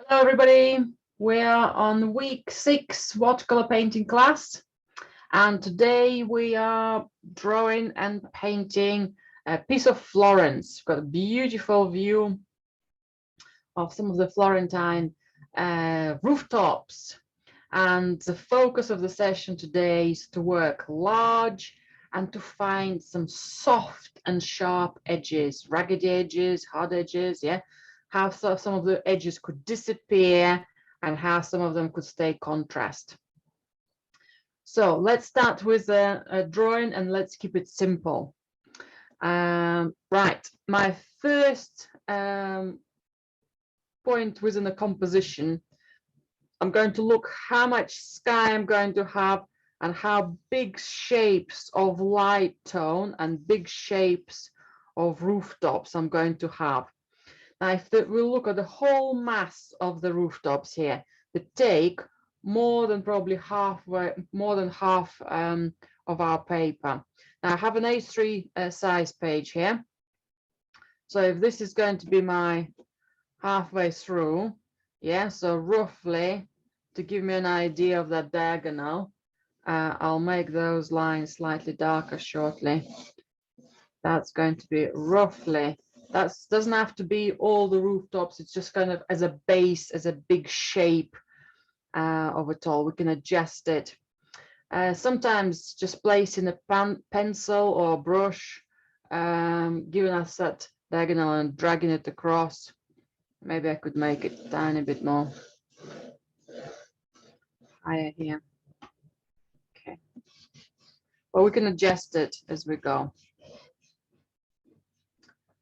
Hello everybody, we are on week 6 watercolor painting class, and today we are drawing and painting a piece of Florence. We've got a beautiful view of some of the Florentine rooftops, and the focus of the session today is to work large and to find some soft and sharp edges, raggedy edges, hard edges, yeah, how some of the edges could disappear and how some of them could stay contrast. So let's start with a drawing and let's keep it simple. Right, my first point within the composition, I'm going to look how much sky I'm going to have and how big shapes of light tone and big shapes of rooftops I'm going to have. Now, if we look at the whole mass of the rooftops here, they take more than probably halfway, more than half of our paper. Now, I have an A3 size page here. So if this is going to be my halfway through, yeah, so roughly to give me an idea of that diagonal, I'll make those lines slightly darker shortly. That's going to be roughly, that doesn't have to be all the rooftops, it's just kind of as a base, as a big shape of it all. We can adjust it. Sometimes just placing a pencil or brush, giving us that diagonal and dragging it across. Maybe I could make it a tiny bit more higher here. Okay. Well, we can adjust it as we go.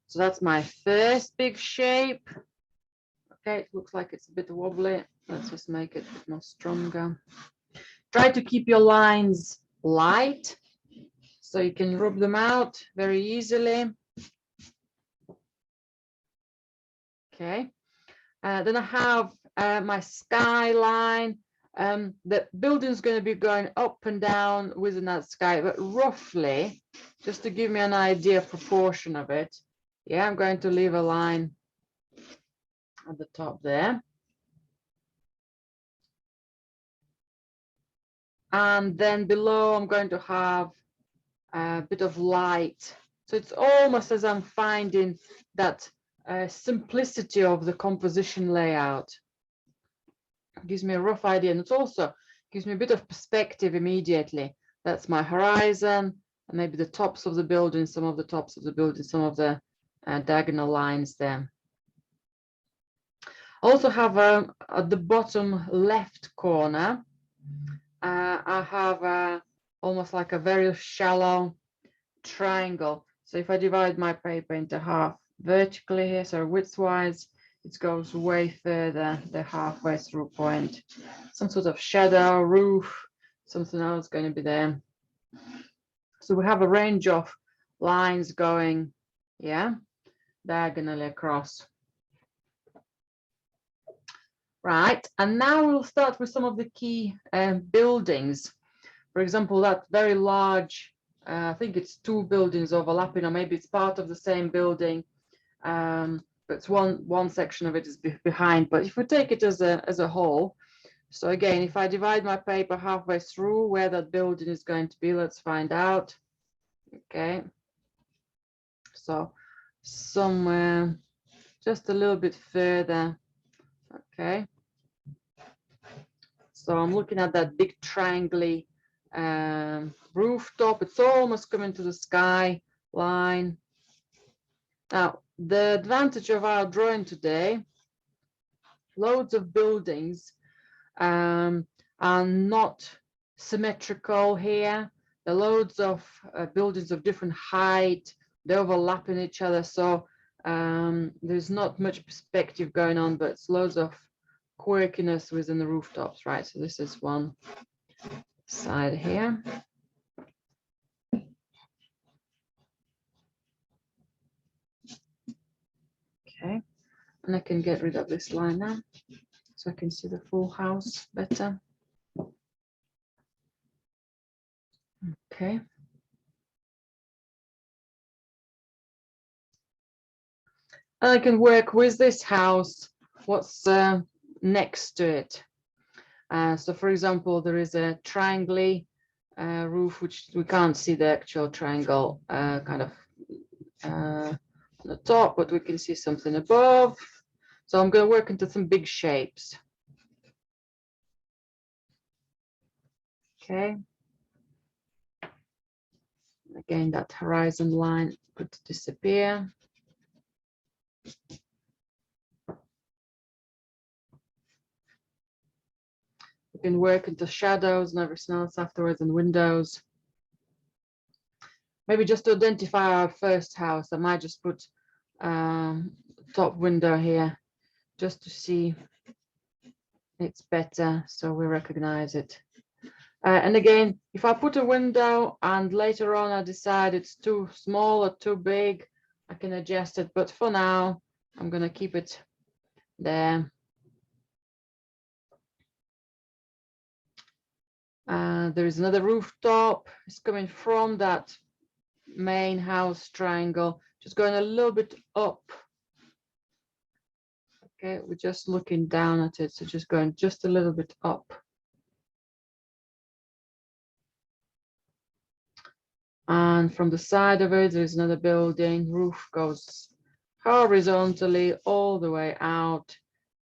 So that's my first big shape. Okay, it looks like it's a bit wobbly. Let's just make it a bit more stronger. Try to keep your lines light so you can rub them out very easily. Okay. Then I have my skyline. The building is going to be going up and down within that sky, but roughly, just to give me an idea of proportion of it, yeah, I'm going to leave a line at the top there. And then below, I'm going to have a bit of light. So it's almost as I'm finding that simplicity of the composition layout. It gives me a rough idea, and it also gives me a bit of perspective immediately. That's my horizon, and maybe the tops of the building, some of the tops of the building, some of the diagonal lines there. I also have at the bottom left corner, I have almost like a very shallow triangle. So if I divide my paper into half vertically here, so widthwise, it goes way further, the halfway through point. Some sort of shadow, roof, something else going to be there. So we have a range of lines going, yeah, diagonally across. Right, and now we'll start with some of the key buildings. For example, that very large, I think it's 2 buildings overlapping, or maybe it's part of the same building. But it's one section of it is behind. But if we take it as a whole, so again, if I divide my paper halfway through where that building is going to be, let's find out. Okay, so somewhere just a little bit further. Okay, so I'm looking at that big triangle rooftop. It's almost coming to the sky line. Now, the advantage of our drawing today, loads of buildings are not symmetrical here. There are loads of buildings of different height. They overlap in each other. So there's not much perspective going on, but it's loads of quirkiness within the rooftops, right? So this is one side here. Okay, and I can get rid of this line now so I can see the full house better. Okay. And I can work with this house. What's next to it. So for example, there is a triangle roof, which we can't see the actual triangle kind of on the top, but we can see something above. So I'm going to work into some big shapes. Okay. Again, that horizon line could disappear. We can work into shadows and everything else afterwards, and windows. Maybe just to identify our first house, I might just put top window here just to see it's better, so we recognize it. And again, if I put a window and later on I decide it's too small or too big, I can adjust it. But for now, I'm going to keep it there. There is another rooftop. It's coming from that main house triangle, just going a little bit up. Okay, we're just looking down at it, so just going just a little bit up. And from the side of it, there's another building. Roof goes horizontally all the way out,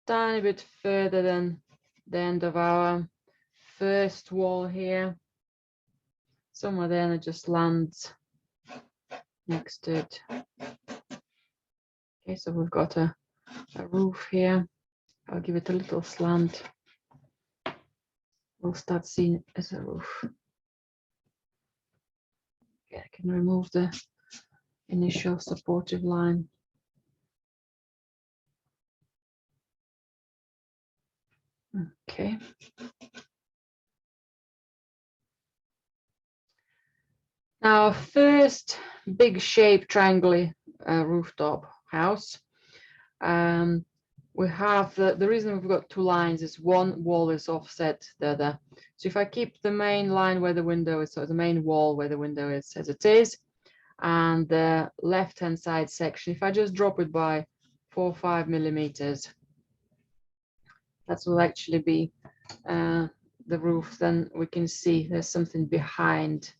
tiny bit further than the end of our first wall here. Somewhere there, and it just lands next to it. Okay, so we've got a roof here. I'll give it a little slant. We'll start seeing it as a roof. Okay, I can remove the initial supportive line. Okay. Now, first big shape triangle rooftop house. We have the reason we've got two lines is one wall is offset the other. So if I keep the main line where the window is, so the main wall where the window is as it is, and the left-hand side section, if I just drop it by 4 or 5 millimeters, that will actually be the roof. Then we can see there's something behind.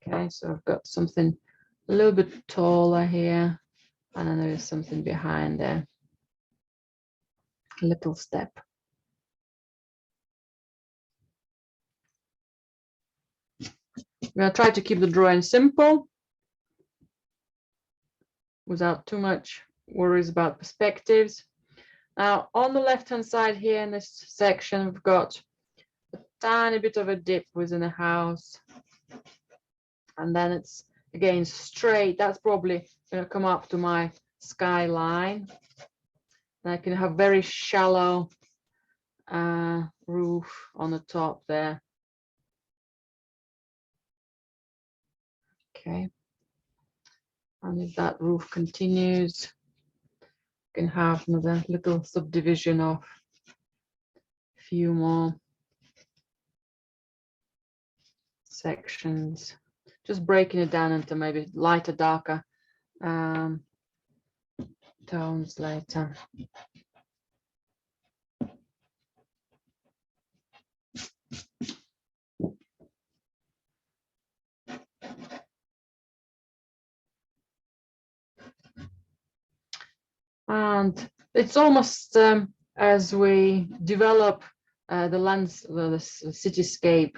Okay, so I've got something a little bit taller here, and then there is something behind there. A little step. I'm going to try to keep the drawing simple without too much worries about perspectives. Now, on the left-hand side here in this section, we've got a tiny bit of a dip within a house. And then it's, again, straight. That's probably going to come up to my skyline. And I can have very shallow roof on the top there. Okay. And if that roof continues, you can have another little subdivision of a few more sections, just breaking it down into maybe lighter, darker tones later. And it's almost as we develop the cityscape,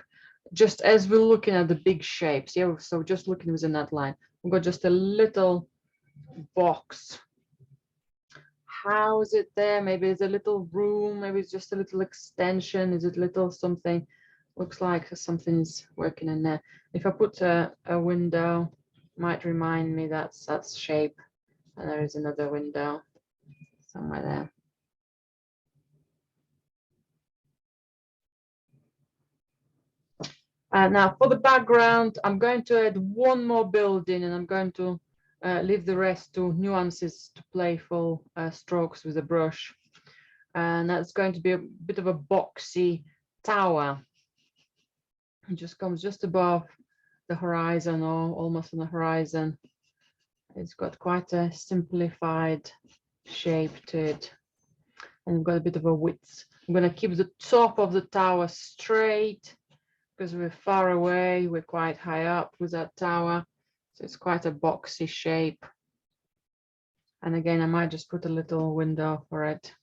just as we're looking at the big shapes. Yeah, so just looking within that line, we've got just a little box. How is it there? Maybe it's a little room, maybe it's just a little extension. Is it little something? Looks like something is working in there. If I put a window, might remind me that's shape, and there is another window somewhere there. Now for the background, I'm going to add one more building, and I'm going to leave the rest to nuances, to playful strokes with a brush. And that's going to be a bit of a boxy tower. It just comes just above the horizon, or almost on the horizon. It's got quite a simplified shape to it. And we've got a bit of a width. I'm going to keep the top of the tower straight because we're far away. We're quite high up with that tower. So it's quite a boxy shape. And again, I might just put a little window for it.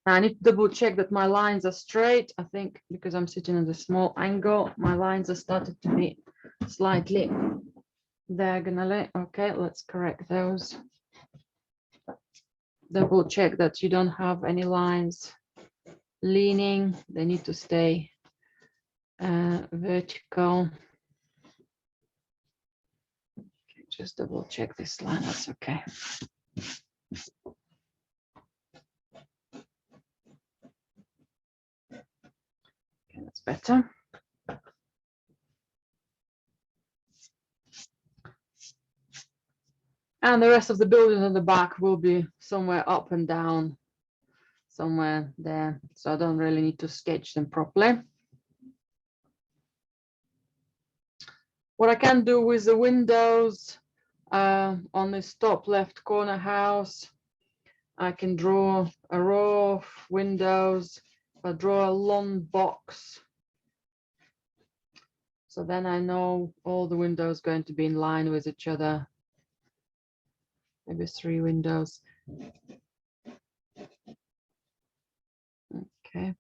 Now I need to double check that my lines are straight. I think because I'm sitting at a small angle, my lines are started to be slightly diagonally. Okay, let's correct those. Double check that you don't have any lines leaning. They need to stay vertical. Okay, just double check this line. That's okay. Okay, that's better. And the rest of the building on the back will be somewhere up and down, somewhere there. So I don't really need to sketch them properly. What I can do with the windows on this top left corner house, I can draw a row of windows. I draw a long box. So then I know all the windows going to be in line with each other. Maybe 3 windows. Okay.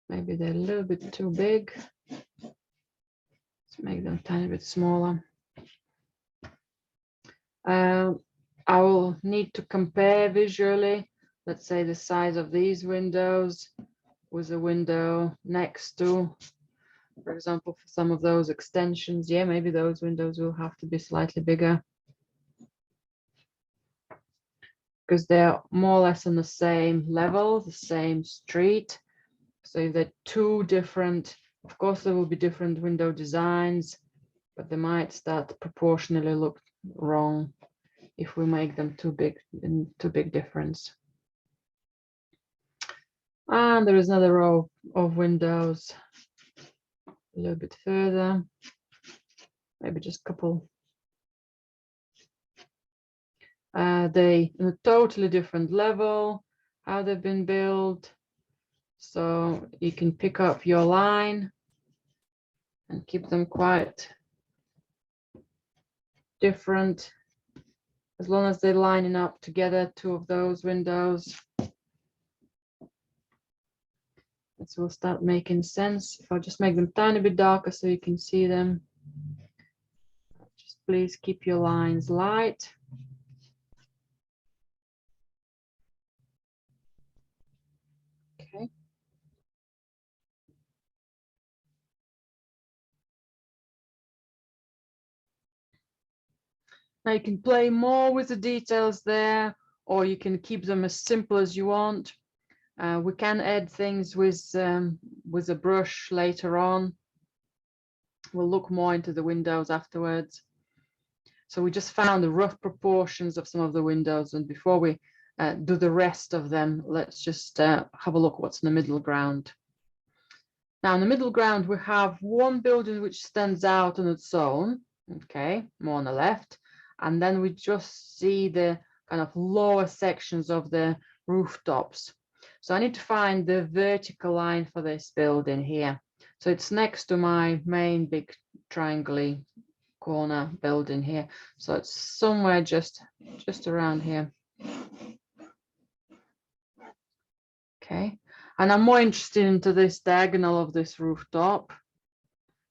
Maybe they're a little bit too big. Let's make them a tiny bit smaller. I will need to compare visually, let's say the size of these windows with the window next to, for example, for some of those extensions. Yeah, maybe those windows will have to be slightly bigger because they're more or less on the same level, the same street. So if they're 2 different, of course, there will be different window designs, but they might start proportionally look wrong if we make them too big difference. And there is another row of windows a little bit further, maybe just a couple. They in a totally different level, how they've been built. So you can pick up your line and keep them quite different as long as they're lining up together, 2 of those windows. This will start making sense. If I just make them a tiny bit darker so you can see them. Just please keep your lines light. Okay. Now you can play more with the details there, or you can keep them as simple as you want. We can add things with a brush later on. We'll look more into the windows afterwards. So we just found the rough proportions of some of the windows, and before we do the rest of them, let's just have a look what's in the middle ground. Now in the middle ground, we have one building which stands out on its own, okay, more on the left, and then we just see the kind of lower sections of the rooftops. So I need to find the vertical line for this building here. So it's next to my main big triangle corner building here. So it's somewhere just around here. Okay, and I'm more interested into this diagonal of this rooftop.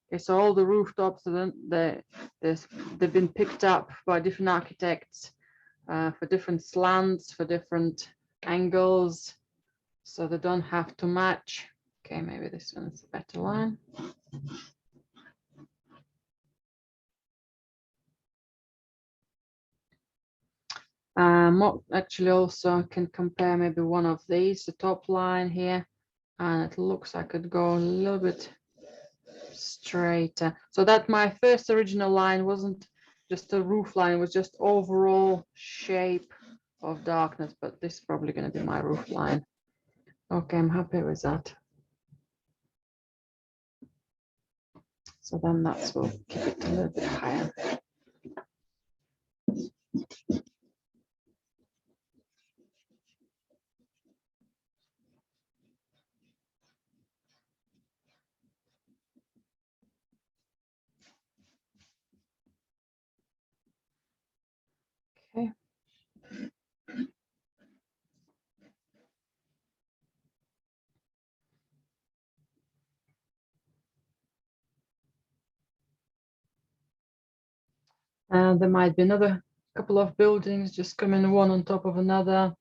Okay, so all the rooftops, they've been picked up by different architects for different slants, for different angles, so they don't have to match. Okay, maybe this one's a better one. Actually also can compare maybe one of these, the top line here, and it looks like I could go a little bit straighter. So that my first original line wasn't just a roof line, it was just overall shape of darkness, but this is probably going to be my roof line. Okay, I'm happy with that. So then that's, we'll keep it a little bit higher. And there might be another couple of buildings just coming one on top of another.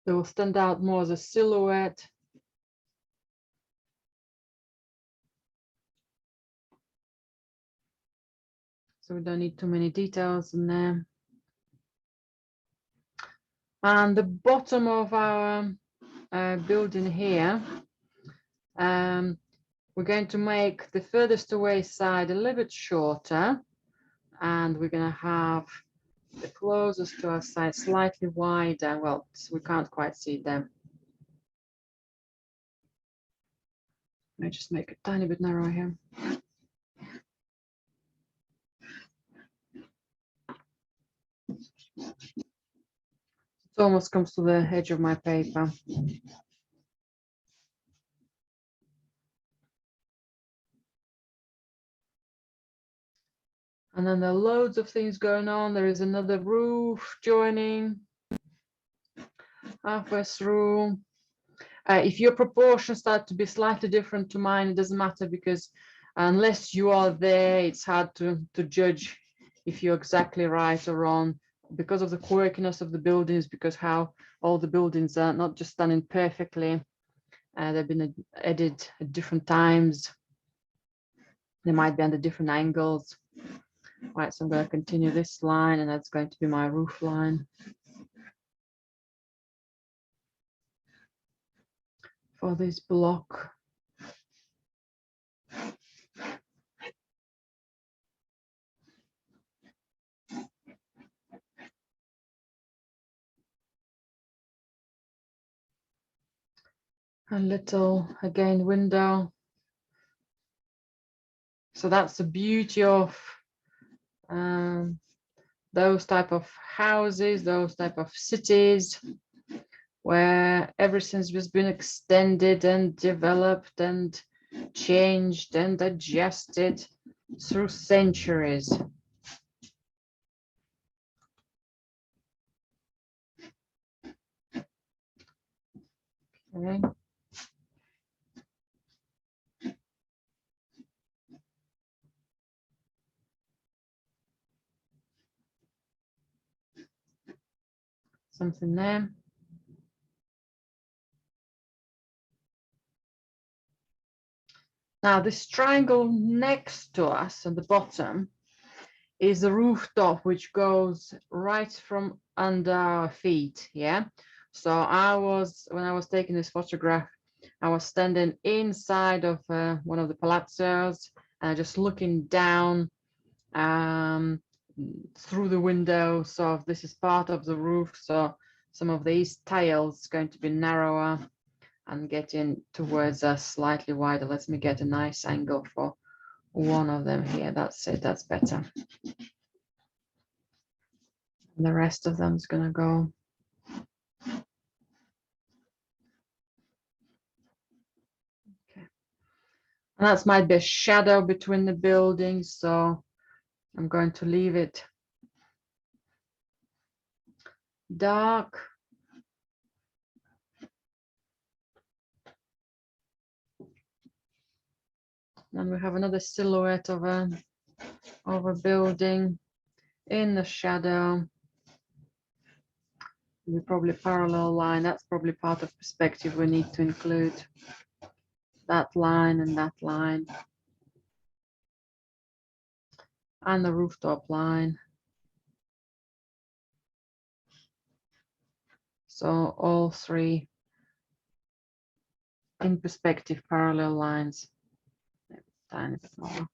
They will stand out more as a silhouette. So we don't need too many details in there. And the bottom of our building here, we're going to make the furthest away side a little bit shorter, and we're going to have the closest to our side slightly wider. Well, we can't quite see them. Let me just make it a tiny bit narrower here. It almost comes to the edge of my paper. And then there are loads of things going on. There is another roof joining halfway through. If your proportions start to be slightly different to mine, it doesn't matter, because unless you are there, it's hard to judge if you're exactly right or wrong, because of the quirkiness of the buildings, because how all the buildings are not just standing perfectly. They've been edited at different times. They might be under different angles. Right, so I'm going to continue this line, and that's going to be my roof line for this block. A little, again, window. So that's the beauty of those type of houses, those type of cities, where everything's just been extended and developed and changed and adjusted through centuries. Okay. Something there. Now this triangle next to us at the bottom is the rooftop, which goes right from under our feet. Yeah. So when I was taking this photograph, I was standing inside of one of the palazzos, just looking down through the window. So this is part of the roof. So some of these tiles going to be narrower and getting towards us slightly wider. Let me get a nice angle for one of them here. That's it. That's better. And the rest of them is going to go. Okay. And that's might be a shadow between the buildings. So I'm going to leave it dark. And we have another silhouette of a building in the shadow. We probably parallel line. That's probably part of perspective we need to include. That line and that line. And the rooftop line. So all three in perspective parallel lines. Tiny bit more.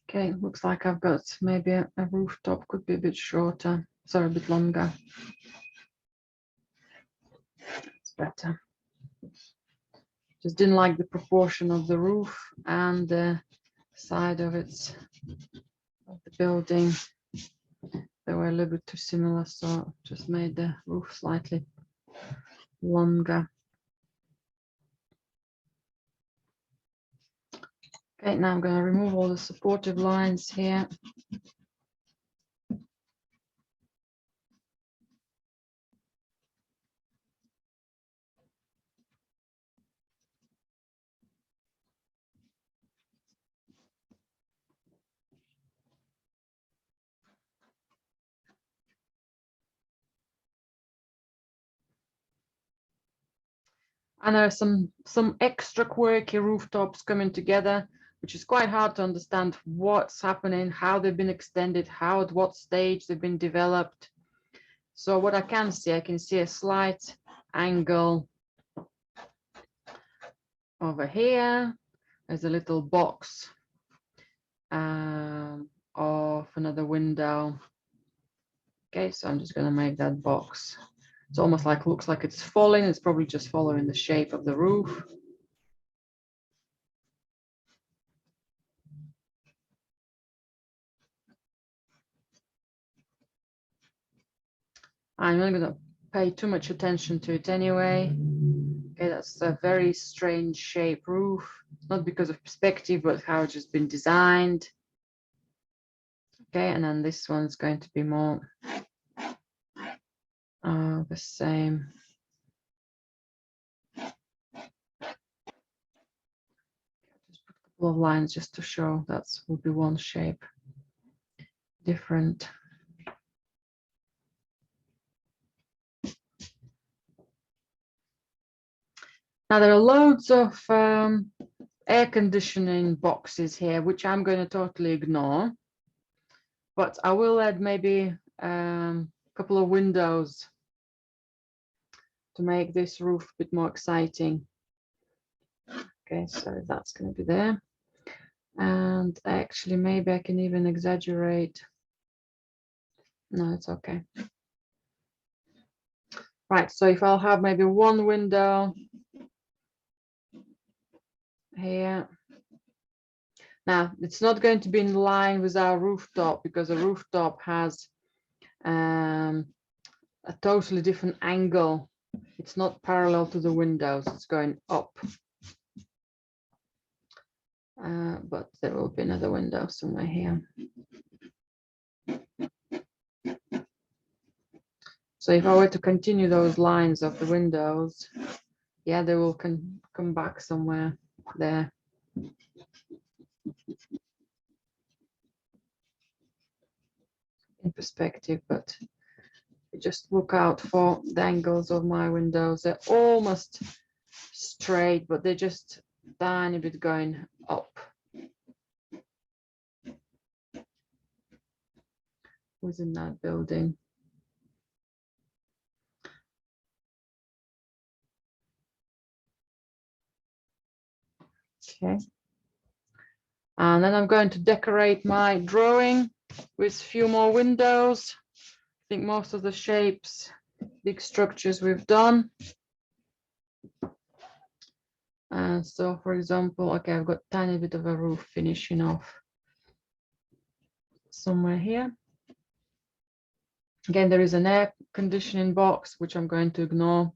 Okay, looks like I've got maybe a rooftop could be a bit shorter, sorry, a bit longer. It's better. Just didn't like the proportion of the roof and the side of its of the building. they were a little bit too similar, so just made the roof slightly longer. Okay, now I'm going to remove all the supportive lines here. And there are some extra quirky rooftops coming together, which is quite hard to understand what's happening, how they've been extended, how at what stage they've been developed. So what I can see a slight angle over here. There's a little box of another window. Okay, so I'm just going to make that box. It's almost like, looks like it's falling. It's probably just following the shape of the roof. I'm not going to pay too much attention to it anyway. Okay, that's a very strange shape roof, not because of perspective, but how it's just been designed. Okay, and then this one's going to be more the same. Just put a couple of lines just to show that will be one shape different. Now there are loads of air conditioning boxes here, which I'm going to totally ignore. But I will add maybe a couple of windows to make this roof a bit more exciting. Okay, so that's going to be there. And actually, maybe I can even exaggerate. No, it's okay. Right, so if I'll have maybe one window here. Now, it's not going to be in line with our rooftop because a rooftop has a totally different angle. It's not parallel to the windows, it's going up. But there will be another window somewhere here. So if I were to continue those lines of the windows, yeah, they will come back somewhere there. In perspective, but just look out for the angles of my windows. They're almost straight, but they're just a tiny bit going up within that building. Okay. And then I'm going to decorate my drawing with a few more windows. I think most of the shapes, big structures we've done. So for example, okay, I've got a tiny bit of a roof finishing off somewhere here. Again, there is an air conditioning box, which I'm going to ignore.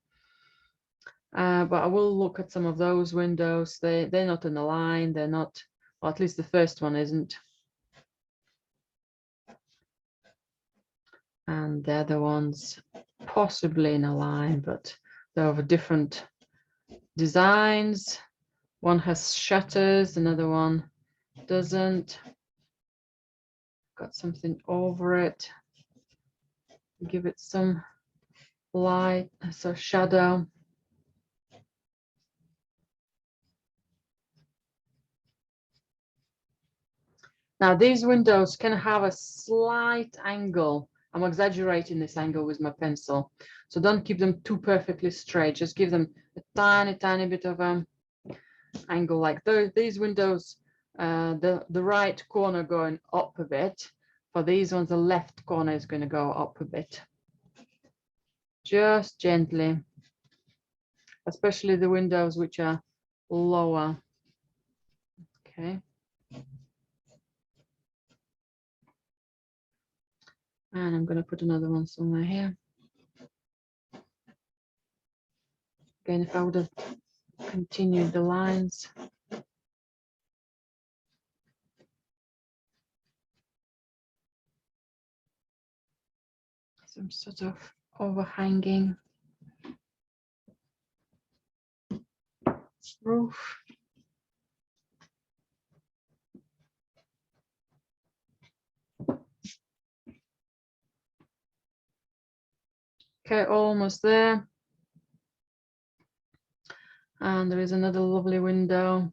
But I will look at some of those windows. They're not in a line. They're not, well, at least the first one isn't. And the other ones possibly in a line, but they're of different designs. One has shutters, another one doesn't. Got something over it. Give it some light, so shadow. Now these windows can have a slight angle. I'm exaggerating this angle with my pencil, so don't keep them too perfectly straight. Just give them a tiny bit of angle. Like these windows, the right corner going up a bit. For these ones, the left corner is going to go up a bit. Just gently, especially the windows which are lower. Okay. And I'm going to put another one somewhere here. Again, if I would have continued the lines. Some sort of overhanging roof. Okay, almost there. And there is another lovely window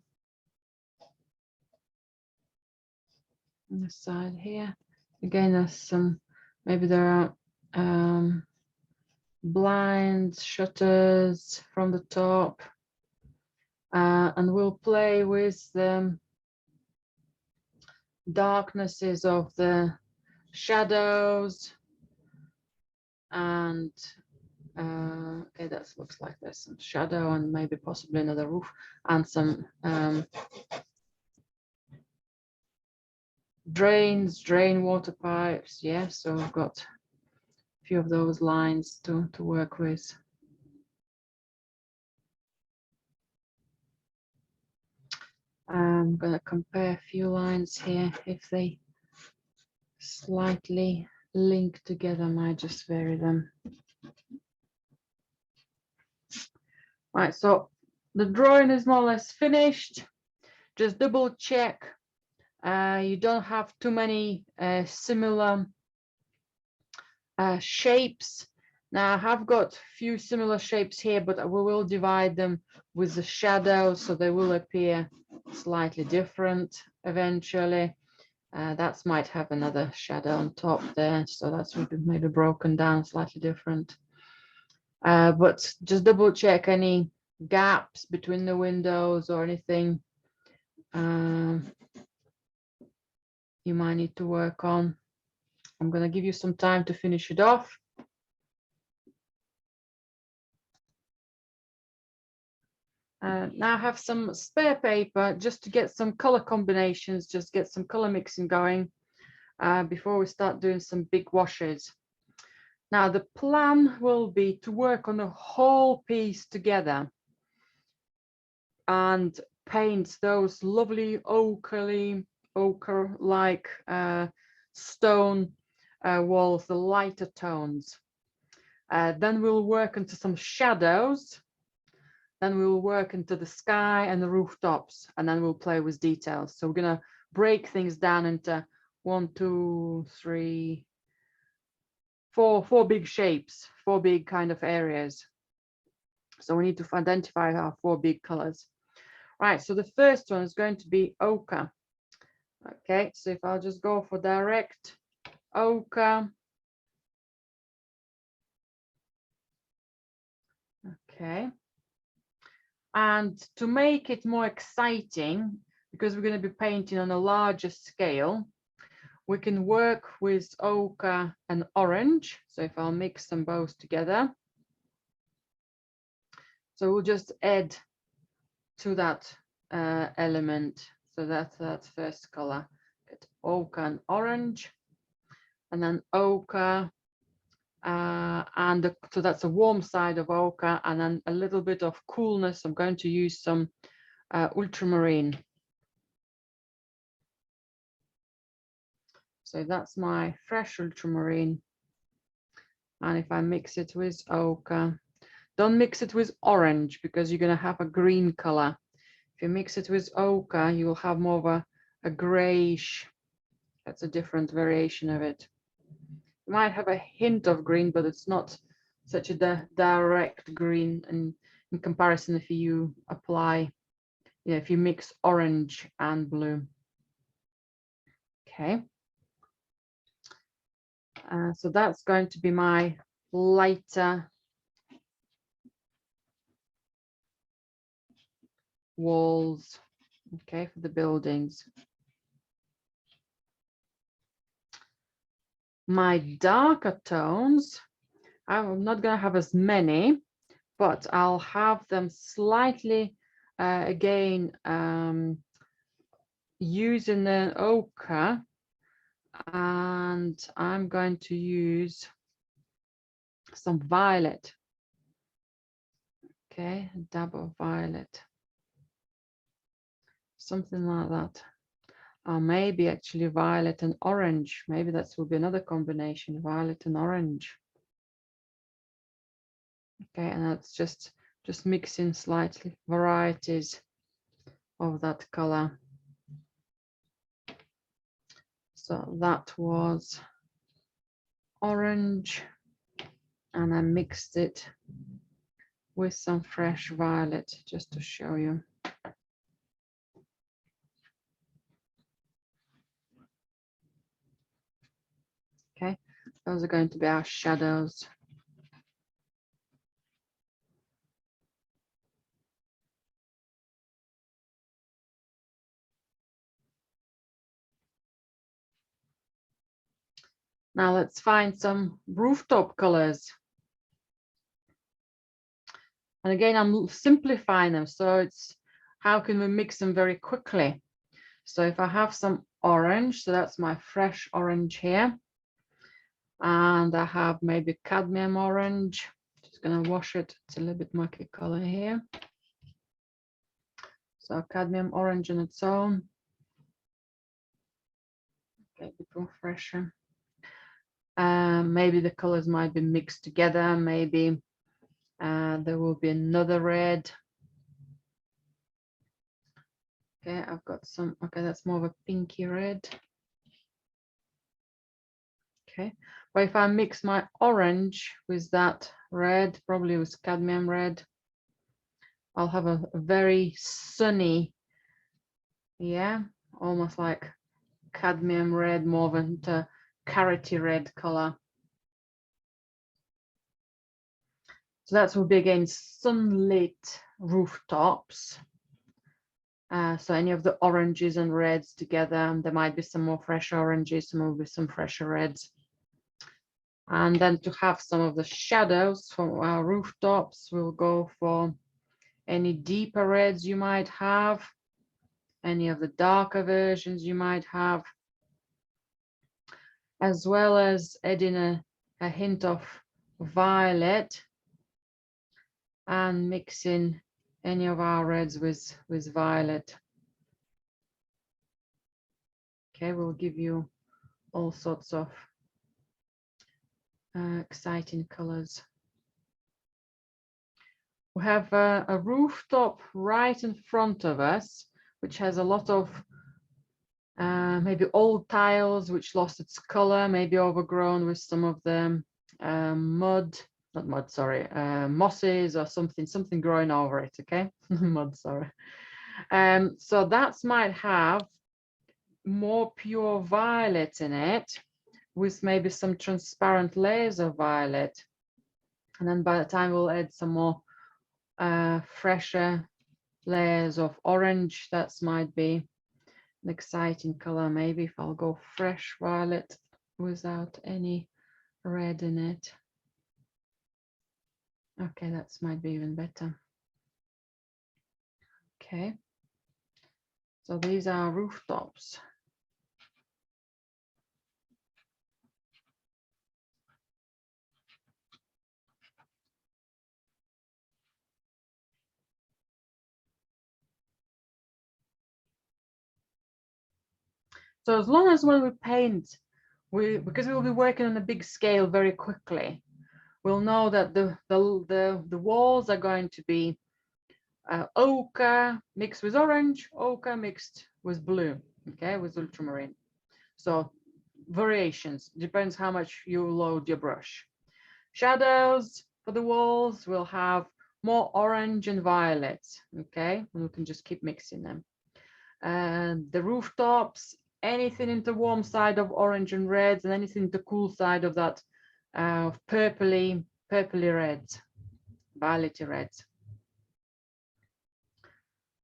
on the side here. Again, there's some, maybe there are blinds, shutters from the top. And we'll play with the darknesses of the shadows. And okay, that looks like there's some shadow and maybe possibly another roof and some drain water pipes. Yeah, so I've got a few of those lines to work with. I'm going to compare a few lines here. If they slightly link together, I might just vary them. Right, so the drawing is more or less finished. Just double check you don't have too many similar shapes. Now I have got a few similar shapes here, but we will divide them with the shadows so they will appear slightly different eventually. That might have another shadow on top there, so that's maybe broken down slightly different. But just double check any gaps between the windows or anything you might need to work on. I'm going to give you some time to finish it off. Now I have some spare paper just to get some color combinations, just get some color mixing going before we start doing some big washes. Now the plan will be to work on the whole piece together and paint those lovely ochre-like stone walls, the lighter tones. Then we'll work into some shadows. Then we will work into the sky and the rooftops, and then we'll play with details. So we're going to break things down into 1, 2, 3, 4 big shapes, 4 big kind of areas. So we need to identify our 4 big colors. Right, so the first one is going to be ochre. Okay, so if I'll just go for direct ochre. Okay. And to make it more exciting, because we're going to be painting on a larger scale, we can work with ochre and orange. So if I'll mix them both together. So we'll just add to that element. So that's that first color. Get ochre and orange. And then ochre. So that's a warm side of ochre, and then a little bit of coolness. I'm going to use some ultramarine. So that's my fresh ultramarine. And if I mix it with ochre, don't mix it with orange because you're going to have a green color. If you mix it with ochre, you will have more of a grayish. That's a different variation of it. You might have a hint of green, but it's not such a direct green. And in comparison, if you apply, if you mix orange and blue. Okay. So that's going to be my lighter walls, okay, for the buildings. My darker tones, I'm not going to have as many, but I'll have them slightly, again, using the ochre and I'm going to use some violet. Okay, a dab of violet, something like that. Or maybe actually violet and orange. Maybe that will be another combination, violet and orange. Okay, and that's just mixing slightly varieties of that color. So that was orange, and I mixed it with some fresh violet just to show you. Okay, those are going to be our shadows. Now let's find some rooftop colors. And again, I'm simplifying them. So it's how can we mix them very quickly? So if I have some orange, so that's my fresh orange here. And I have maybe cadmium orange. Just going to wash it. It's a little bit murky color here. So cadmium orange on its own. Okay, a bit more fresher. Maybe the colors might be mixed together. Maybe there will be another red. Okay, I've got some, okay, that's more of a pinky red. Okay, but if I mix my orange with that red, probably with cadmium red, I'll have a very sunny, yeah, almost like cadmium red, more than a carroty red color. So that will be again sunlit rooftops. So any of the oranges and reds together, there might be some more fresh oranges, some will be some fresher reds. And then to have some of the shadows from our rooftops, we'll go for any deeper reds you might have, any of the darker versions you might have, as well as adding a hint of violet and mixing any of our reds with violet. Okay, we'll give you all sorts of exciting colors. We have a rooftop right in front of us, which has a lot of maybe old tiles which lost its color, maybe overgrown with some of the mosses or something growing over it. Okay, mud, sorry. So that might have more pure violet in it, with maybe some transparent layers of violet, and then by the time we'll add some more fresher layers of orange, that might be an exciting color. Maybe if I'll go fresh violet without any red in it. Okay, that might be even better. Okay, so these are rooftops. So as long as when we paint, because we'll be working on a big scale very quickly, we'll know that the walls are going to be ochre mixed with orange, ochre mixed with blue, okay, with ultramarine. So variations, depends how much you load your brush. Shadows for the walls will have more orange and violet, okay, and we can just keep mixing them. And the rooftops, anything in the warm side of orange and reds, and anything in the cool side of that purpley reds, violety reds.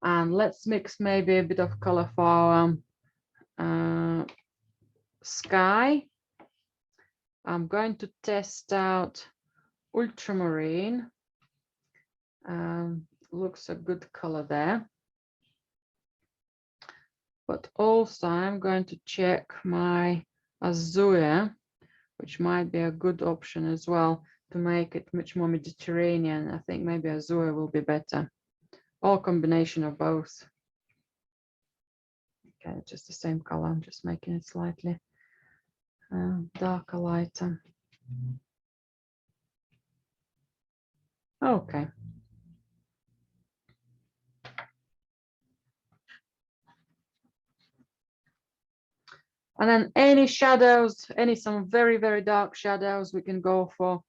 And let's mix maybe a bit of color for sky. I'm going to test out ultramarine. Looks a good color there. But also I'm going to check my azure, which might be a good option as well to make it much more Mediterranean. I think maybe azure will be better, or combination of both. Okay, just the same color. I'm just making it slightly darker, lighter. Okay. And then any shadows, some very, very dark shadows, we can go for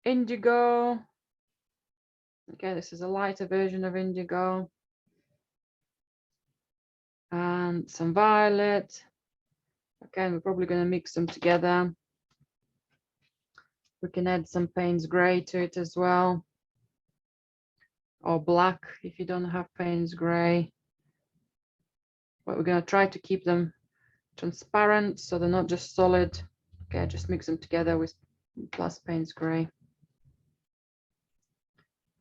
indigo. Okay, this is a lighter version of indigo. And some violet. Okay, we're probably going to mix them together. We can add some Payne's Gray to it as well, or black if you don't have Payne's Gray. But we're going to try to keep them transparent so they're not just solid. Okay, just mix them together with plus Payne's Gray.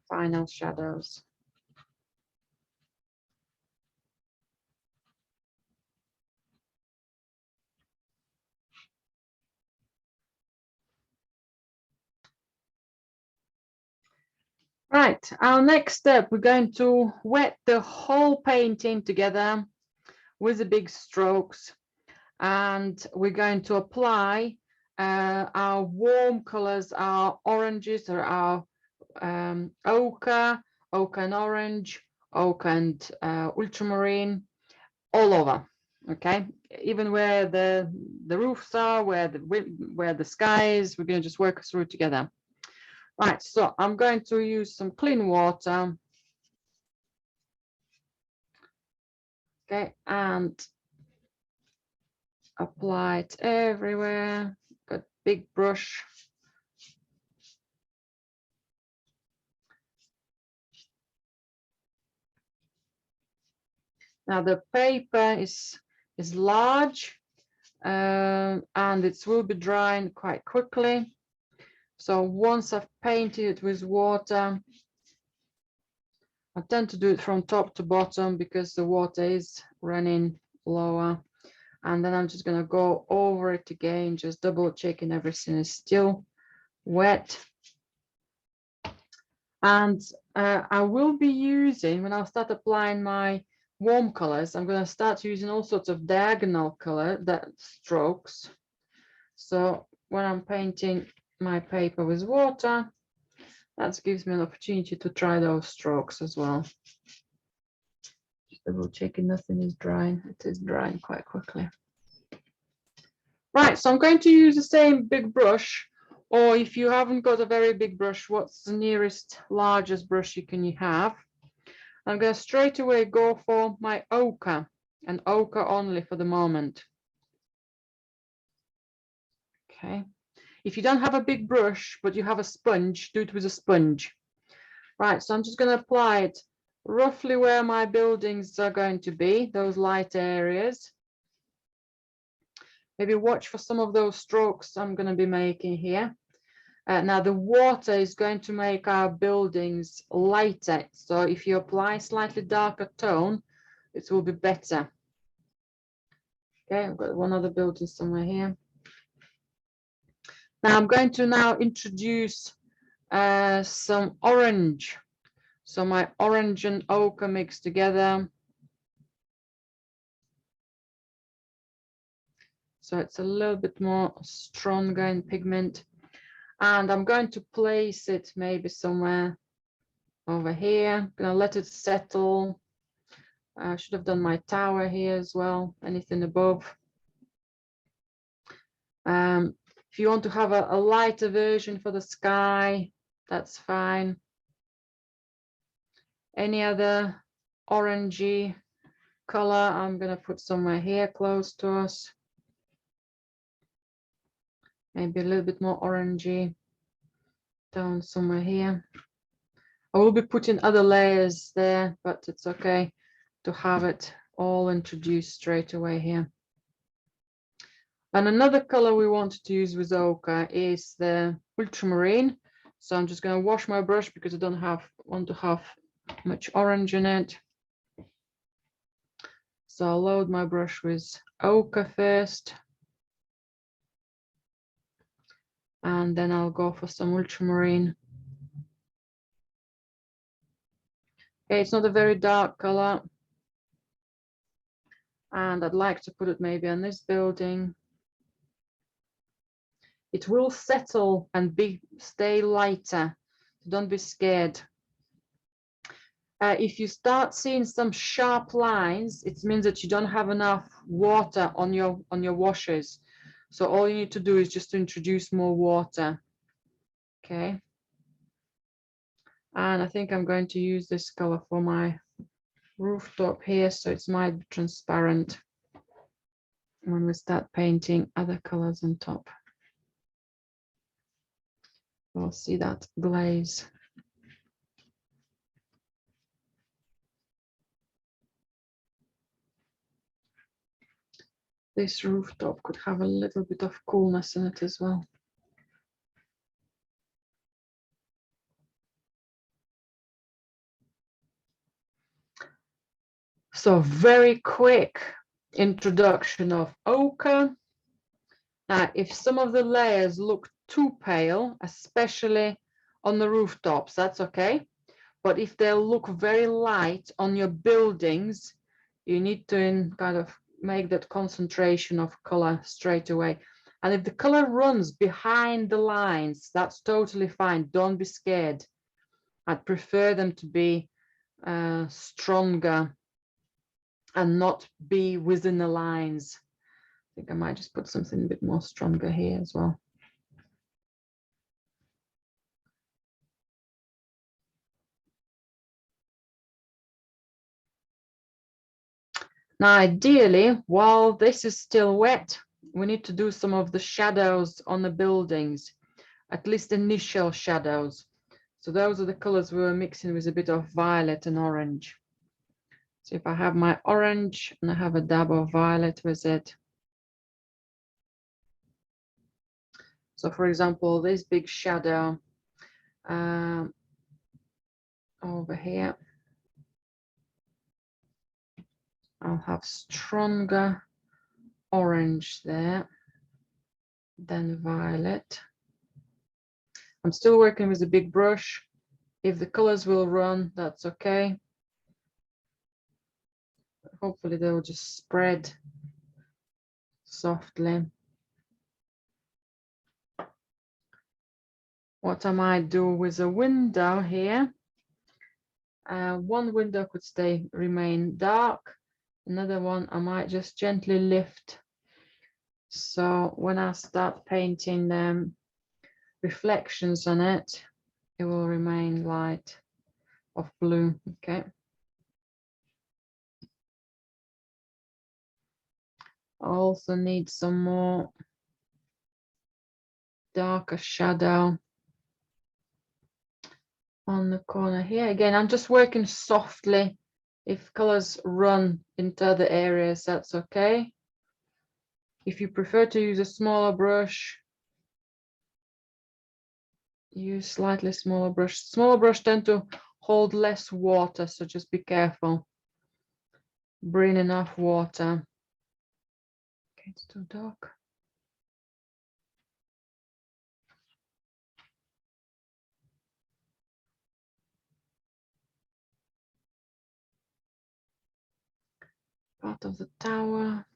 Final shadows. Right, our next step, we're going to wet the whole painting together with the big strokes, and we're going to apply our warm colors, our oranges, or our ochre and orange, ochre and ultramarine, all over. Okay, even where the roofs are, where the sky is, we're going to just work through together. Right, so I'm going to use some clean water. Okay, and apply it everywhere. Got big brush. Now the paper is large, and it will be drying quite quickly. So once I've painted it with water, I tend to do it from top to bottom because the water is running lower. And then I'm just going to go over it again, just double checking everything is still wet. And I will be using, when I'll start applying my warm colors, I'm going to start using all sorts of diagonal color strokes. So when I'm painting my paper with water, that gives me an opportunity to try those strokes as well. Just double checking nothing is drying. It is drying quite quickly. Right, so I'm going to use the same big brush, or if you haven't got a very big brush, what's the nearest largest brush you can have? I'm going to straight away go for my ochre, and ochre only for the moment. Okay. If you don't have a big brush, but you have a sponge, do it with a sponge. Right, so I'm just going to apply it roughly where my buildings are going to be, those light areas. Maybe watch for some of those strokes I'm going to be making here. Now the water is going to make our buildings lighter. So if you apply slightly darker tone, it will be better. Okay, I've got one other building somewhere here. Now I'm going to now introduce some orange. So my orange and ochre mixed together. So it's a little bit more stronger in pigment. And I'm going to place it maybe somewhere over here. I'm going to let it settle. I should have done my tower here as well, anything above. If you want to have a lighter version for the sky, that's fine. Any other orangey color, I'm going to put somewhere here close to us. Maybe a little bit more orangey down somewhere here. I will be putting other layers there, but it's okay to have it all introduced straight away here. And another color we want to use with ochre is the ultramarine. So I'm just going to wash my brush because I don't want to have much orange in it. So I'll load my brush with ochre first. And then I'll go for some ultramarine. Okay, it's not a very dark color. And I'd like to put it maybe on this building. It will settle and stay lighter. Don't be scared. If you start seeing some sharp lines, it means that you don't have enough water on your washes. So all you need to do is just to introduce more water. Okay. And I think I'm going to use this color for my rooftop here, so it's might be transparent when we start painting other colors on top. We'll see that glaze. This rooftop could have a little bit of coolness in it as well. So very quick introduction of ochre. Now, if some of the layers look too pale, especially on the rooftops, that's okay. But if they look very light on your buildings, you need to kind of make that concentration of color straight away. And if the color runs behind the lines, that's totally fine. Don't be scared. I'd prefer them to be stronger and not be within the lines. I think I might just put something a bit more stronger here as well. Now, ideally, while this is still wet, we need to do some of the shadows on the buildings, at least initial shadows. So those are the colors we were mixing with a bit of violet and orange. So if I have my orange and I have a dab of violet with it. So for example, this big shadow over here, I'll have stronger orange there than violet. I'm still working with a big brush. If the colors will run, that's okay. Hopefully they will just spread softly. What I might do with a window here, one window could remain dark. Another one I might just gently lift. So when I start painting them reflections on it, it will remain light of blue. Okay. I also need some more darker shadow on the corner here. Again, I'm just working softly. If colors run into other areas, that's okay. If you prefer to use a smaller brush, use slightly smaller brush. Smaller brush tend to hold less water, so just be careful. Bring enough water. Okay, it's too dark. Part of the tower.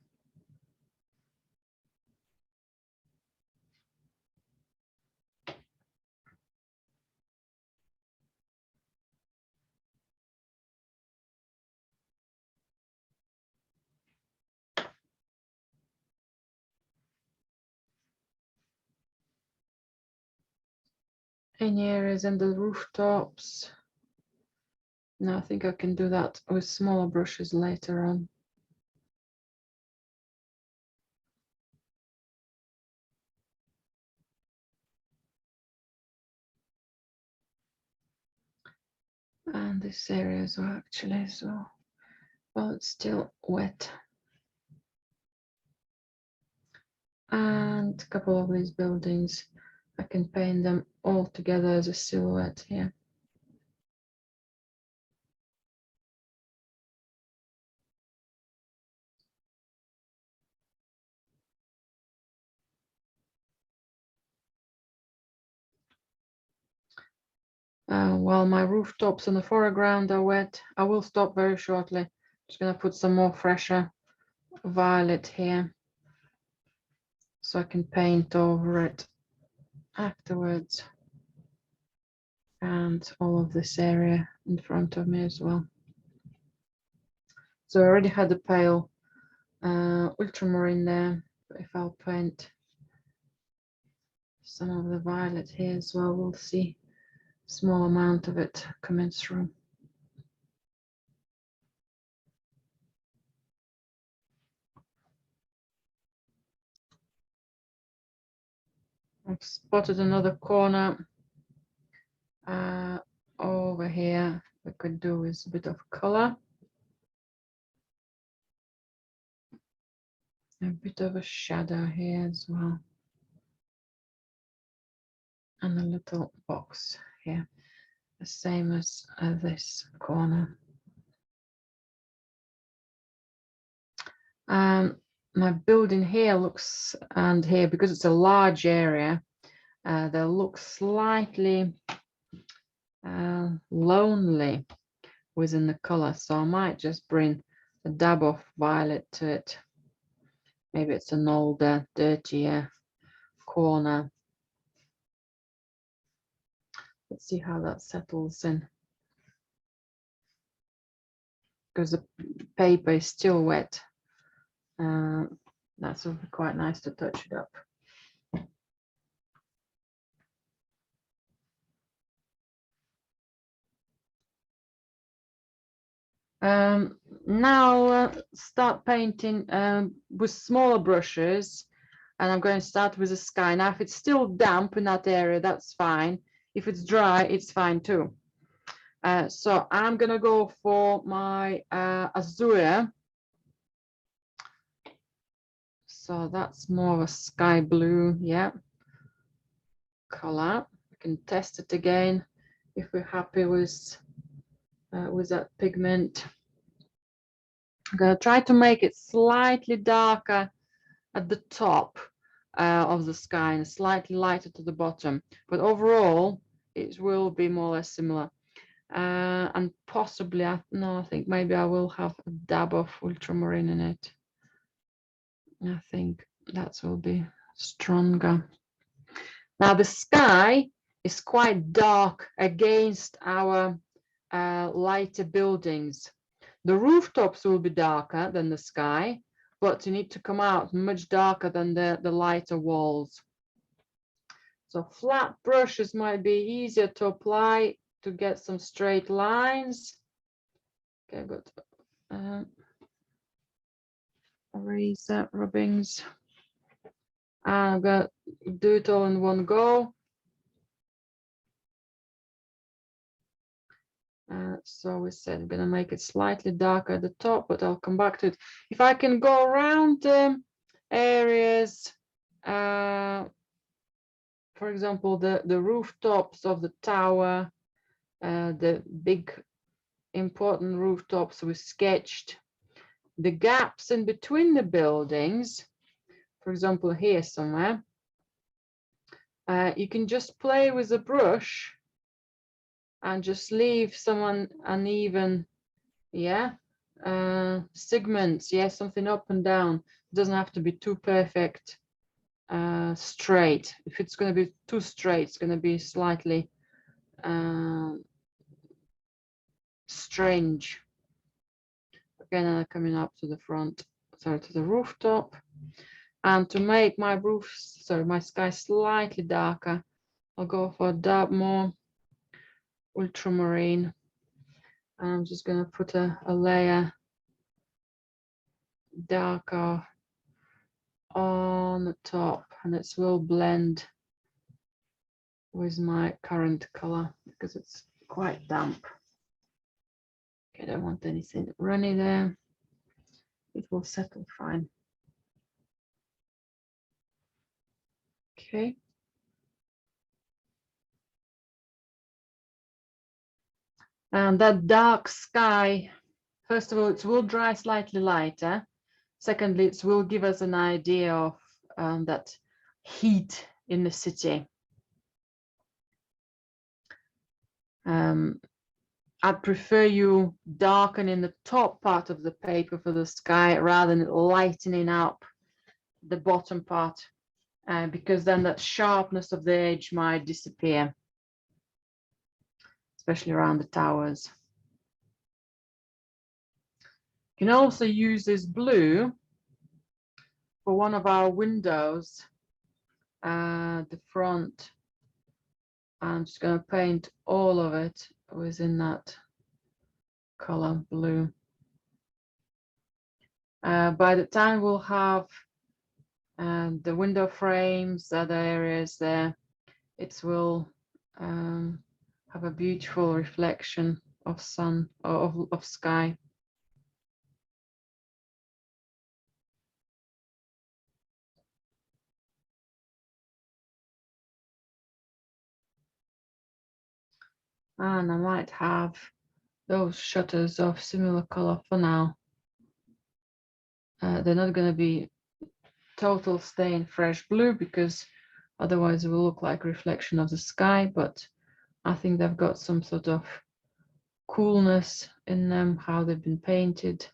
Any areas in the rooftops. No, I think I can do that with smaller brushes later on. And this area as well, actually, so well, it's still wet. And a couple of these buildings, I can paint them all together as a silhouette here. While my rooftops on the foreground are wet, I will stop very shortly. Just gonna put some more fresher violet here so I can paint over it afterwards, and all of this area in front of me as well. So I already had the pale ultramarine there, but if I'll paint some of the violet here as well, we'll see a small amount of it coming through. I've spotted another corner over here. We could do with a bit of color, a bit of a shadow here as well, and a little box here, the same as this corner. My building here looks, and here, because it's a large area, they look slightly lonely within the color, so I might just bring a dab of violet to it. Maybe it's an older, dirtier corner. Let's see how that settles in, because the paper is still wet. That's quite nice to touch it up. Now start painting with smaller brushes, and I'm going to start with the sky. Now if it's still damp in that area, that's fine. If it's dry, it's fine too. So I'm gonna go for my azure. So that's more of a sky blue, yeah, color. We can test it again if we're happy with that pigment. I'm gonna try to make it slightly darker at the top of the sky and slightly lighter to the bottom, but overall it will be more or less similar. And possibly, I think maybe I will have a dab of ultramarine in it. I think that will be stronger. Now the sky is quite dark against our lighter buildings. The rooftops will be darker than the sky, but you need to come out much darker than the lighter walls. So flat brushes might be easier to apply to get some straight lines. Okay, good. Eraser rubbings. I'm gonna do it all in one go. So we said I'm gonna make it slightly darker at the top, but I'll come back to it. If I can go around areas, for example, the rooftops of the tower, the big important rooftops we sketched, the gaps in between the buildings, for example, here somewhere, you can just play with a brush and just leave some uneven, yeah, segments, yeah, something up and down. It doesn't have to be too perfect straight. If it's going to be too straight, it's going to be slightly strange. Again, I'm coming up to the front, sorry, to the rooftop. And to make my roof, sorry, my sky slightly darker, I'll go for a dab more ultramarine. I'm just going to put a layer darker on the top, and it will blend with my current color because it's quite damp. Okay, I don't want anything runny there. It will settle fine. Okay. And that dark sky, first of all, it will dry slightly lighter. Secondly, it will give us an idea of that heat in the city. I'd prefer you darkening the top part of the paper for the sky rather than lightening up the bottom part, because then that sharpness of the edge might disappear, especially around the towers. You can also use this blue for one of our windows, the front. I'm just going to paint all of it within that color blue. By the time we'll have the window frames, other areas there, it will have a beautiful reflection of sun or of sky. And I might have those shutters of similar color for now. They're not going to be total stain fresh blue because otherwise it will look like reflection of the sky, but I think they've got some sort of coolness in them, how they've been painted.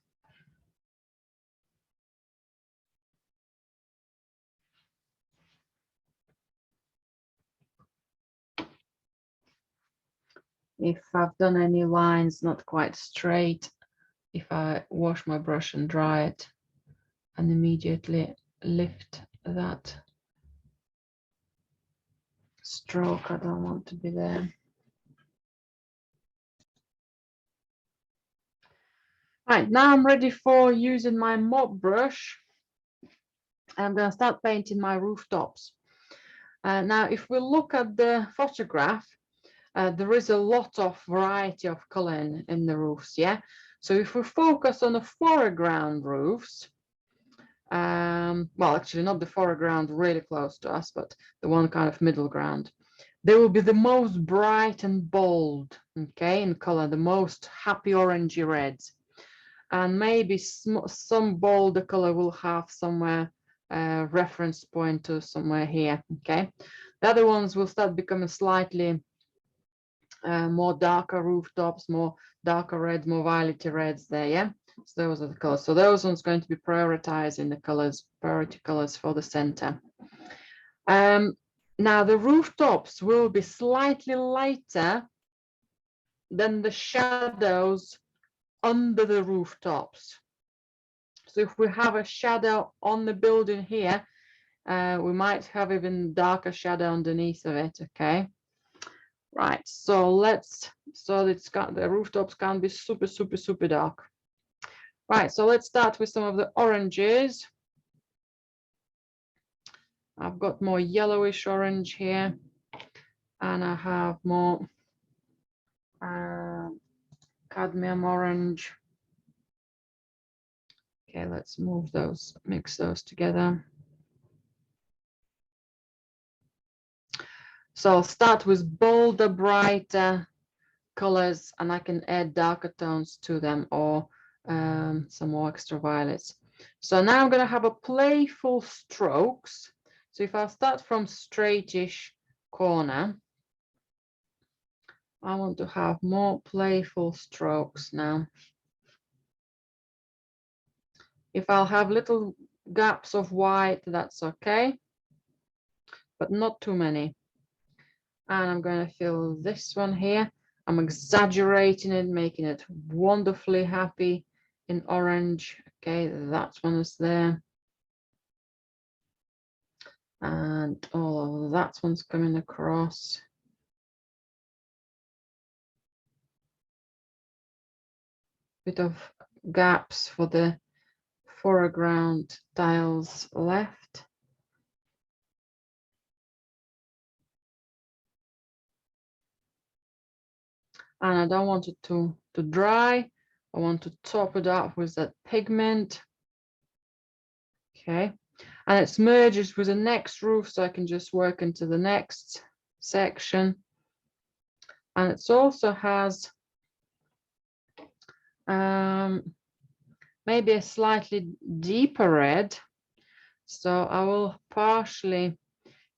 If I've done any lines not quite straight, if I wash my brush and dry it and immediately lift that stroke, I don't want to be there. Right, now I'm ready for using my mop brush. I'm going to start painting my rooftops. Now, if we look at the photograph, there is a lot of variety of color in the roofs, yeah? So if we focus on the foreground roofs, well, actually not the foreground really close to us, but the one kind of middle ground, they will be the most bright and bold, okay, in color, the most happy orangey reds. And maybe some bolder color will have somewhere reference point to somewhere here, okay? The other ones will start becoming slightly more darker rooftops, more darker reds, more violety reds there, yeah? So those are the colors. So those ones going to be prioritizing the colors, priority colors for the center. Now the rooftops will be slightly lighter than the shadows under the rooftops. So if we have a shadow on the building here, we might have even darker shadow underneath of it, okay? Right, so the rooftops can't be super, super, super dark. Right, so let's start with some of the oranges. I've got more yellowish orange here, and I have more cadmium orange. Okay, let's move those, mix those together. So I'll start with bolder, brighter colors, and I can add darker tones to them, or some more extra violets. So now I'm going to have a playful strokes. So if I start from straightish corner, I want to have more playful strokes now. If I'll have little gaps of white, that's okay, but not too many. And I'm going to fill this one here. I'm exaggerating it, making it wonderfully happy in orange. Okay, that one is there. And all of that one's coming across. Bit of gaps for the foreground tiles left. And I don't want it to dry. I want to top it up with that pigment. Okay, and it's merges with the next roof, so I can just work into the next section. And it also has maybe a slightly deeper red, so I will partially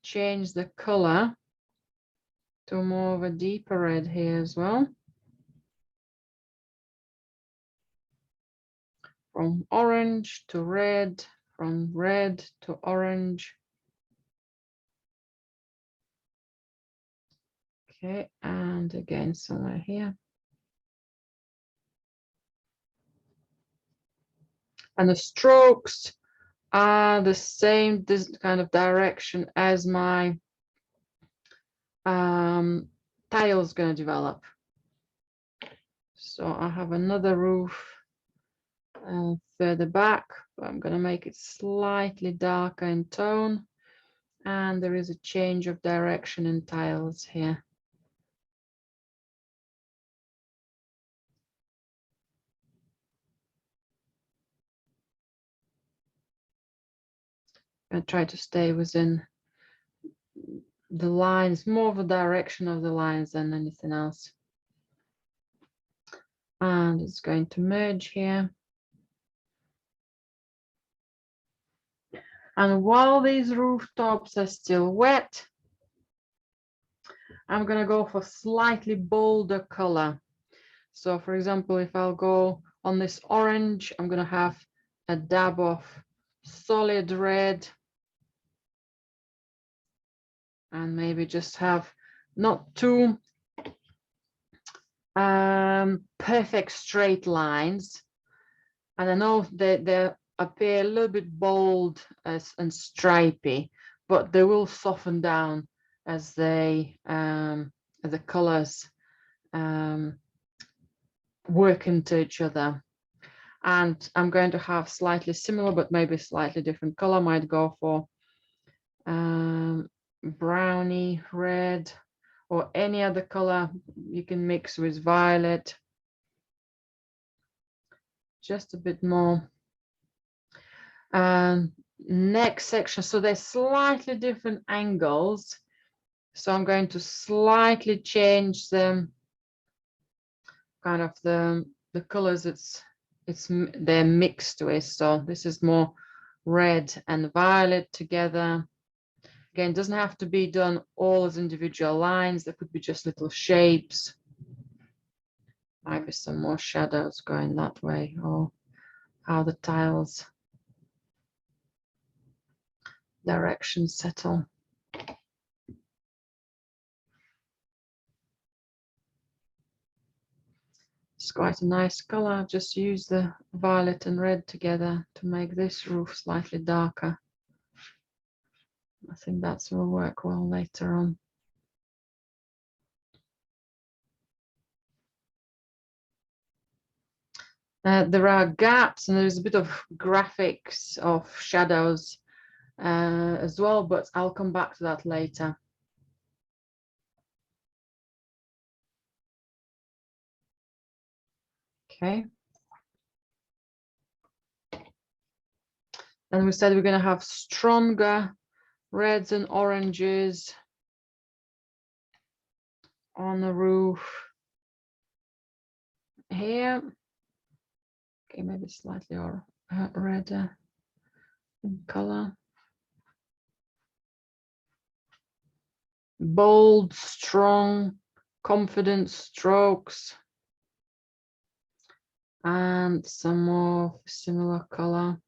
change the color to more of a deeper red here as well. From orange to red, from red to orange. Okay, and again somewhere here. And the strokes are the same, this kind of direction as my tile is going to develop. So I have another roof further back, but I'm going to make it slightly darker in tone. And there is a change of direction in tiles here. I try to stay within the lines, more of the direction of the lines than anything else. And it's going to merge here. And while these rooftops are still wet, I'm going to go for slightly bolder color. So for example, if I'll go on this orange, I'm going to have a dab of solid red. And maybe just have not too perfect straight lines. And I know that they appear a little bit bold and stripy, but they will soften down as they as the colors work into each other. And I'm going to have slightly similar, but maybe slightly different color. Might go for browny red or any other color you can mix with violet. Just a bit more. Next section, so they're slightly different angles, so I'm going to slightly change them, kind of the colors they're mixed with. So this is more red and violet together. Again, it doesn't have to be done all as individual lines. There could be just little shapes. Might be some more shadows going that way, or how the tiles directions settle. It's quite a nice color. I've just used the violet and red together to make this roof slightly darker. I think that will work well later on. There are gaps and there's a bit of graphics of shadows as well, but I'll come back to that later. Okay. And we said we're going to have stronger reds and oranges on the roof here. Okay, maybe slightly redder in color. Bold, strong, confident strokes. And some more similar color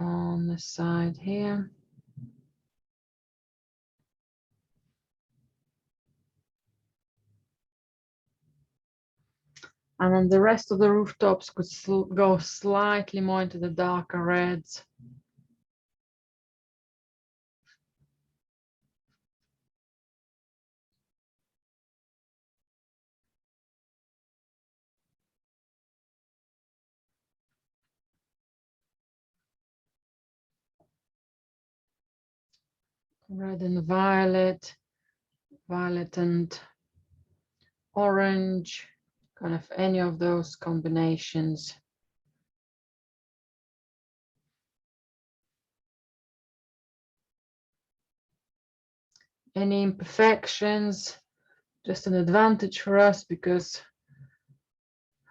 on the side here. And then the rest of the rooftops could go slightly more into the darker reds. Red and violet, violet and orange, kind of any of those combinations. Any imperfections, just an advantage for us because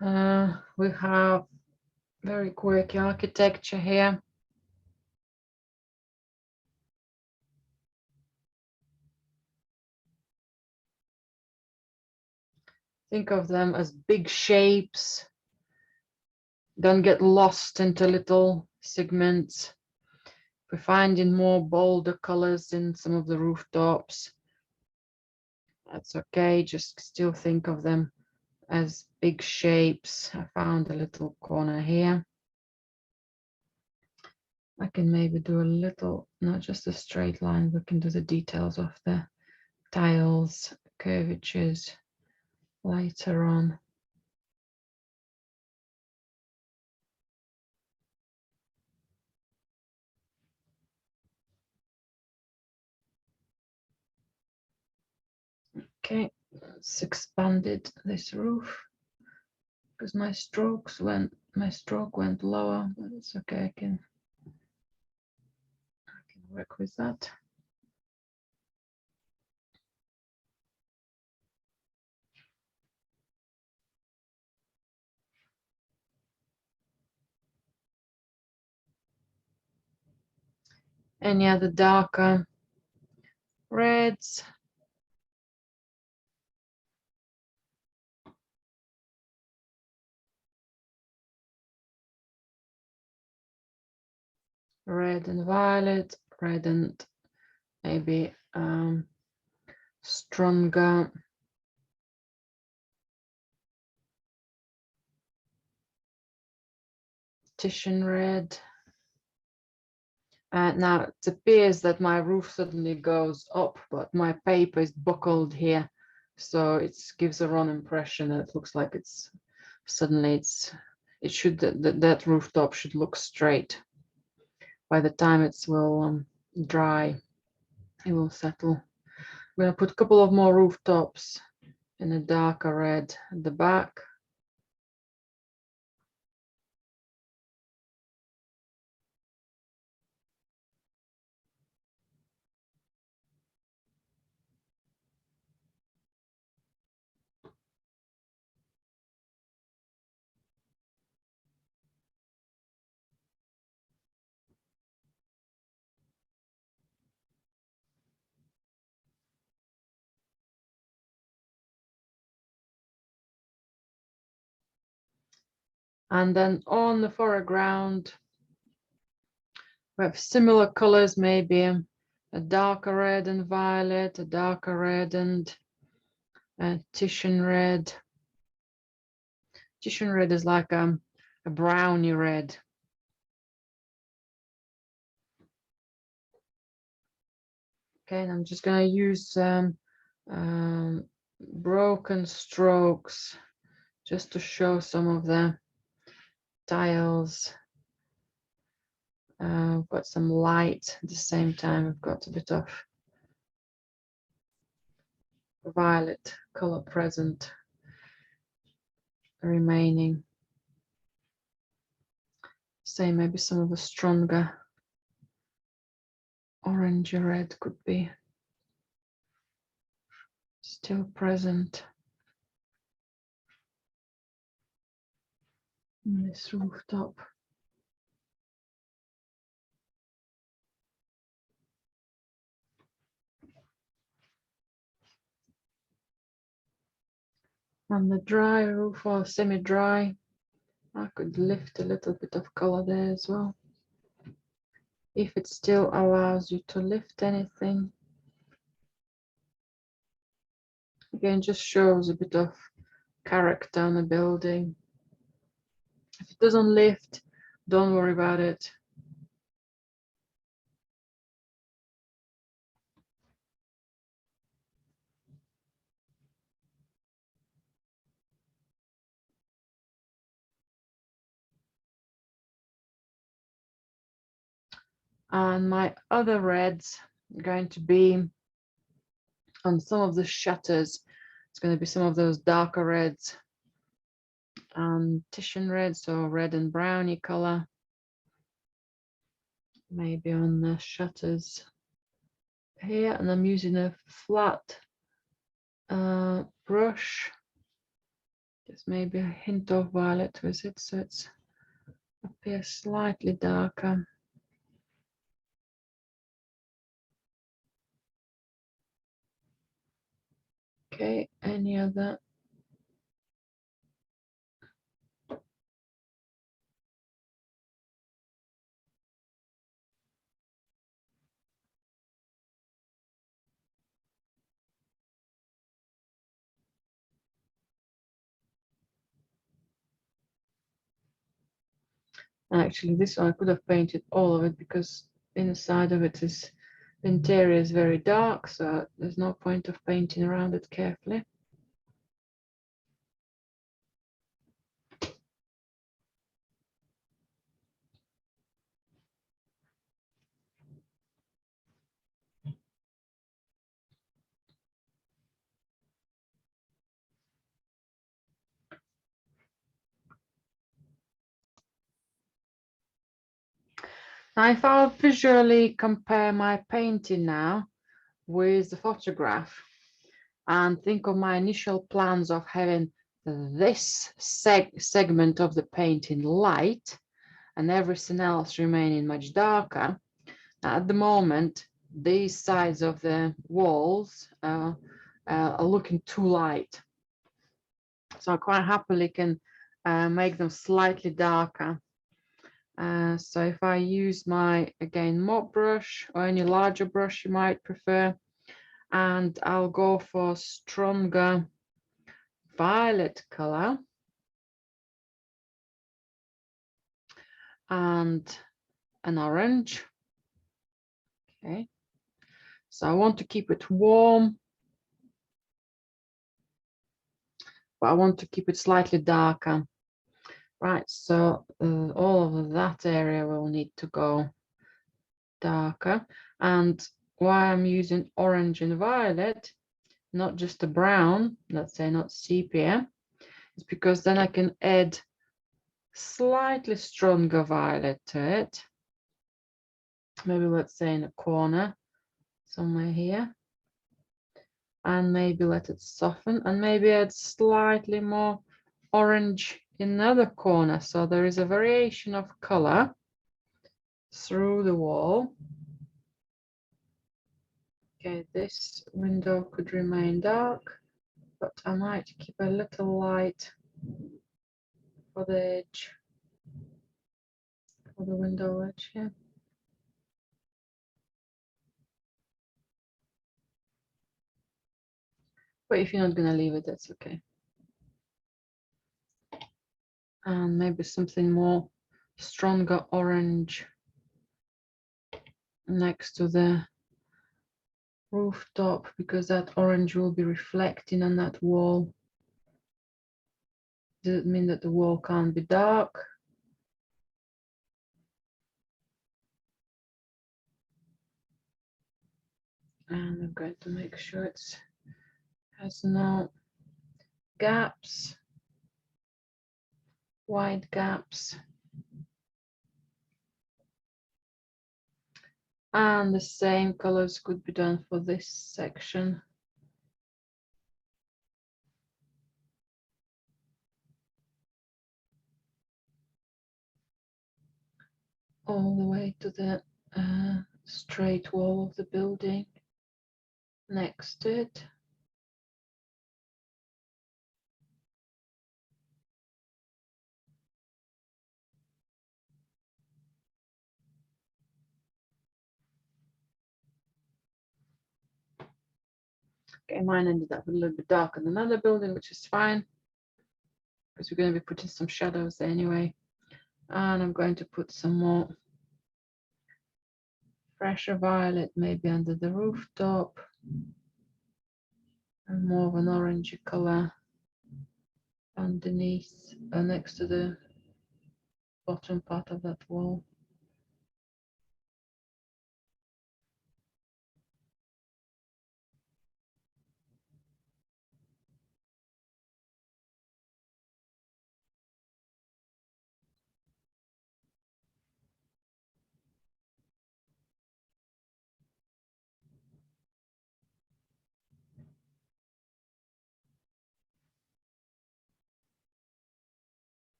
we have very quirky architecture here. Think of them as big shapes. Don't get lost into little segments. We're finding more bolder colors in some of the rooftops. That's okay, just still think of them as big shapes. I found a little corner here. I can maybe do a little, not just a straight line, we can do the details of the tiles, curvatures later on. Okay, let's expand it, this roof, because my stroke went lower, but it's okay, I can work with that. Any other darker reds? Red and violet, red and maybe stronger Titian red. Now it appears that my roof suddenly goes up, but my paper is buckled here, so it gives a wrong impression. It looks like it's suddenly it should that rooftop should look straight. By the time it will dry, it will settle. I'm going to put a couple of more rooftops in a darker red at the back. And then on the foreground, we have similar colors, maybe a darker red and violet, a darker red and Titian red. Titian red is like a browny red. Okay, and I'm just going to use broken strokes just to show some of the tiles. I've got some light at the same time. I've got a bit of violet color present remaining. Say maybe some of the stronger orange red could be still present in this rooftop. On the dry roof or semi-dry, I could lift a little bit of color there as well, if it still allows you to lift anything. Again, just shows a bit of character on the building. If it doesn't lift, don't worry about it. And my other reds are going to be on some of the shutters. It's going to be some of those darker reds and Titian red, so red and browny color. Maybe on the shutters here, and I'm using a flat brush. Just maybe a hint of violet with it, so it's appears slightly darker. Okay, any other Actually, this one I could have painted all of it because inside of it is, the interior is very dark, so there's no point of painting around it carefully. Now, if I'll visually compare my painting now with the photograph and think of my initial plans of having this segment of the painting light and everything else remaining much darker, at the moment, these sides of the walls are looking too light. So I quite happily can make them slightly darker. So if I use my, again, mop brush or any larger brush you might prefer, and I'll go for stronger violet color and an orange. Okay, so I want to keep it warm, but I want to keep it slightly darker. Right, so all of that area will need to go darker. And why I'm using orange and violet, not just a brown, let's say not sepia, is because then I can add slightly stronger violet to it. Maybe let's say in a corner somewhere here. And maybe let it soften and maybe add slightly more orange in another corner. So there is a variation of color through the wall. Okay, this window could remain dark, but I might keep a little light for the edge, for the window edge here. But if you're not going to leave it, that's okay. And maybe something more stronger orange next to the rooftop, because that orange will be reflecting on that wall. Does it mean that the wall can't be dark? And I'm going to make sure it has no gaps, wide gaps. And the same colors could be done for this section. All the way to the straight wall of the building next to it. Okay, mine ended up a little bit darker than another building, which is fine, because we're going to be putting some shadows there anyway. And I'm going to put some more fresher violet, maybe under the rooftop, and more of an orangey color underneath, next to the bottom part of that wall.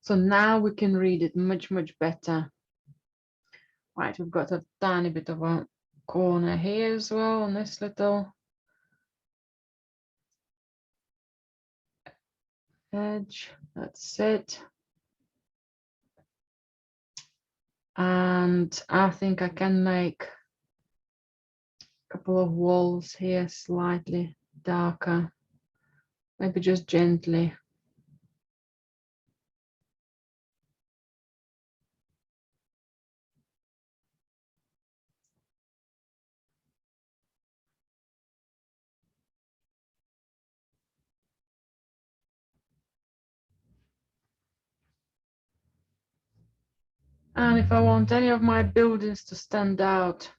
So now we can read it much better. Right, we've got a tiny bit of a corner here as well on this little edge. That's it. And I think I can make Couple of walls here slightly darker, maybe just gently. And if I want any of my buildings to stand out,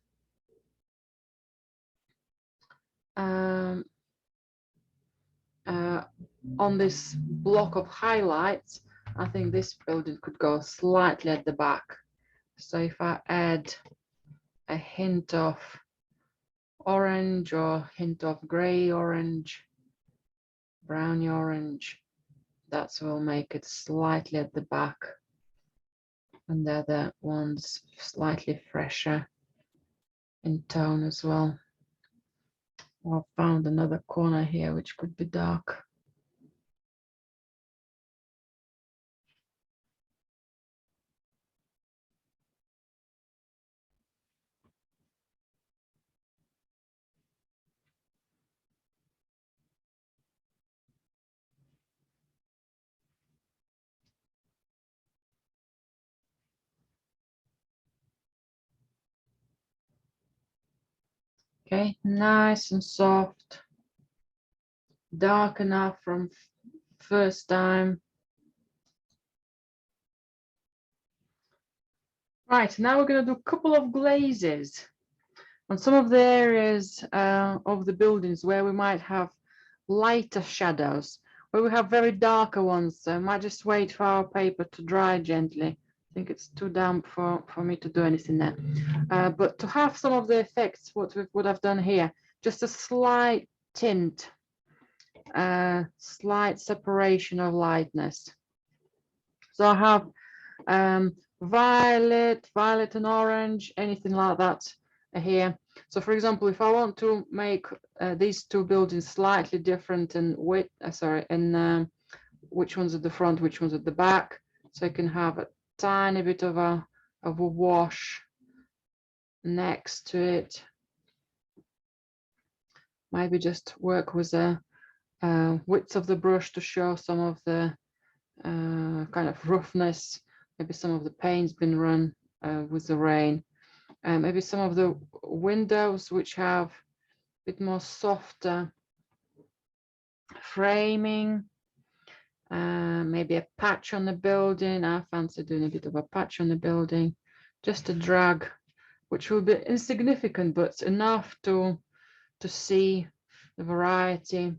on this block of highlights, I think this building could go slightly at the back. So if I add a hint of orange or hint of gray orange, browny orange, that will make it slightly at the back. And the other one's slightly fresher in tone as well. I found another corner here which could be dark. Okay, nice and soft, dark enough from first time. Right, now we're going to do a couple of glazes on some of the areas of the buildings where we might have lighter shadows, where we have very darker ones. So I might just wait for our paper to dry gently. I think it's too damp for me to do anything there. But to have some of the effects, what we would have done here, just a slight tint, slight separation of lightness. So I have violet and orange, anything like that here. So for example, if I want to make these two buildings slightly different in width, which one's at the front, which one's at the back, so I can have a tiny bit of a wash next to it. Maybe just work with the width of the brush to show some of the kind of roughness. Maybe some of the paint's been run with the rain. Maybe some of the windows which have a bit more softer framing. Maybe a patch on the building. I fancy doing a bit of a patch on the building. Just a drag, which will be insignificant, but enough to see the variety.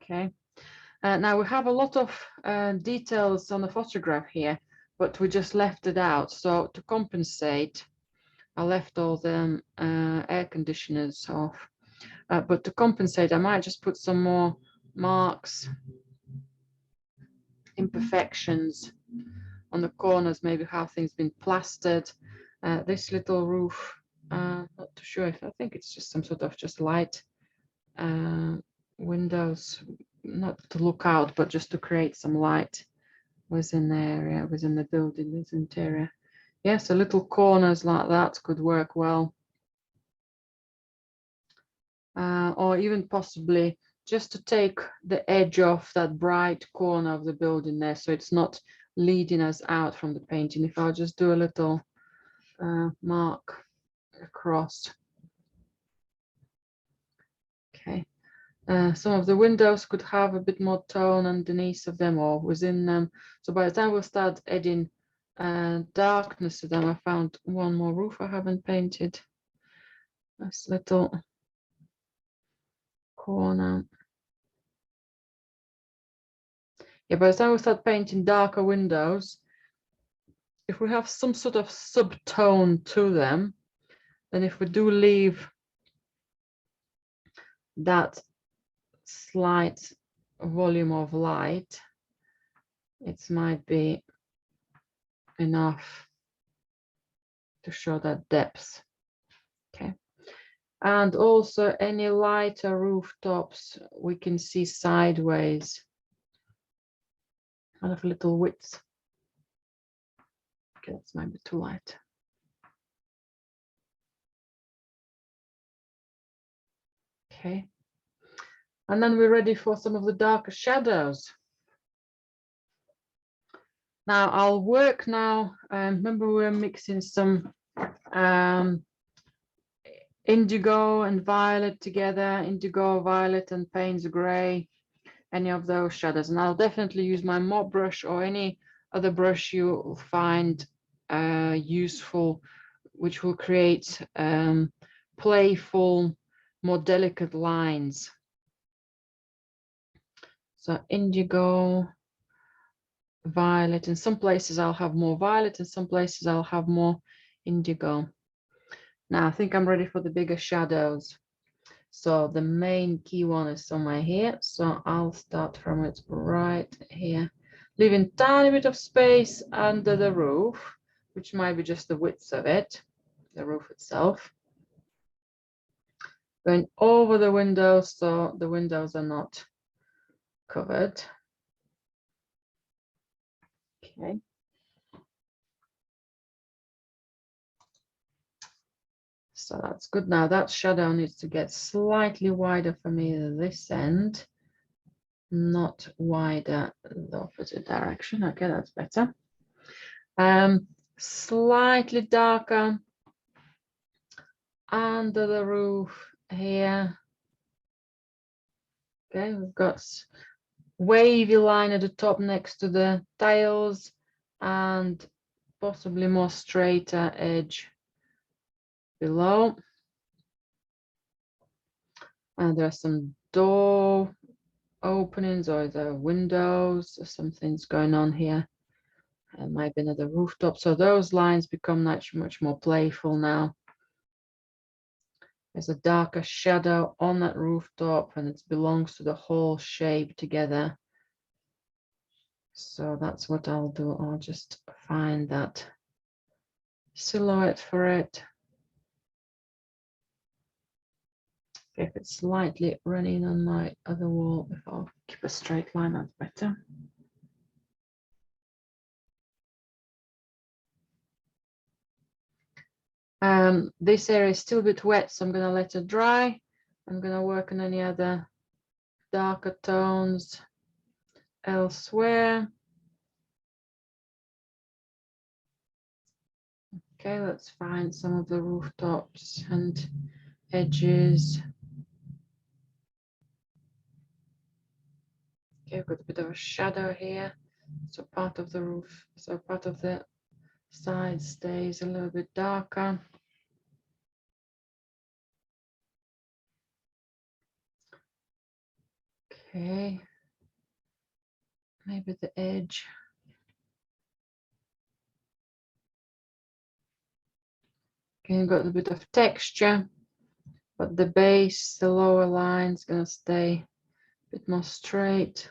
Okay. Now we have a lot of details on the photograph here, but we just left it out. So to compensate, I left all the air conditioners off. But to compensate, I might just put some more marks, imperfections on the corners, maybe how things been plastered. This little roof, not too sure if, I think it's just some sort of just light windows, not to look out, but just to create some light within the area, within the building, this interior. Yes, so little corners like that could work well. Or even possibly just to take the edge off that bright corner of the building there, so it's not leading us out from the painting. If I'll just do a little mark across. Okay. Some of the windows could have a bit more tone underneath of them or within them. So by the time we'll start adding darkness to them, I found one more roof I haven't painted. This little corner. Yeah, by the time we start painting darker windows, if we have some sort of subtone to them, then if we do leave that slight volume of light, it might be enough to show that depth. Okay. And also any lighter rooftops we can see sideways, kind of little width. Okay, that's maybe too light. Okay. And then we're ready for some of the darker shadows. Now I'll work now. Remember we're mixing some indigo and violet together, indigo, violet, and Payne's gray, any of those shadows. And I'll definitely use my mop brush or any other brush you'll find useful, which will create playful, more delicate lines. So indigo, violet. In some places I'll have more violet, in some places I'll have more indigo. Now I think I'm ready for the bigger shadows. So the main key one is somewhere here. So I'll start from it right here, leaving tiny bit of space under the roof, which might be just the width of it, the roof itself. Going over the windows so the windows are not covered. Okay. So that's good. Now that shadow needs to get slightly wider for me this end, not wider the opposite direction. Okay, that's better. Slightly darker under the roof here. Okay, we've got wavy line at the top next to the tiles and possibly more straighter edge below. And there are some door openings or the windows, or something's going on here. It might be another rooftop. So those lines become much more playful now. There's a darker shadow on that rooftop and it belongs to the whole shape together. So that's what I'll do. I'll just find that silhouette for it. If it's slightly running on my other wall, if I'll keep a straight line, that's better. This area is still a bit wet, so I'm going to let it dry. I'm going to work on any other darker tones elsewhere. Okay, let's find some of the rooftops and edges. Okay, I've got a bit of a shadow here. So part of the roof, so part of the side stays a little bit darker. Okay, maybe the edge. Okay, got a bit of texture, but the base, the lower line is going to stay a bit more straight.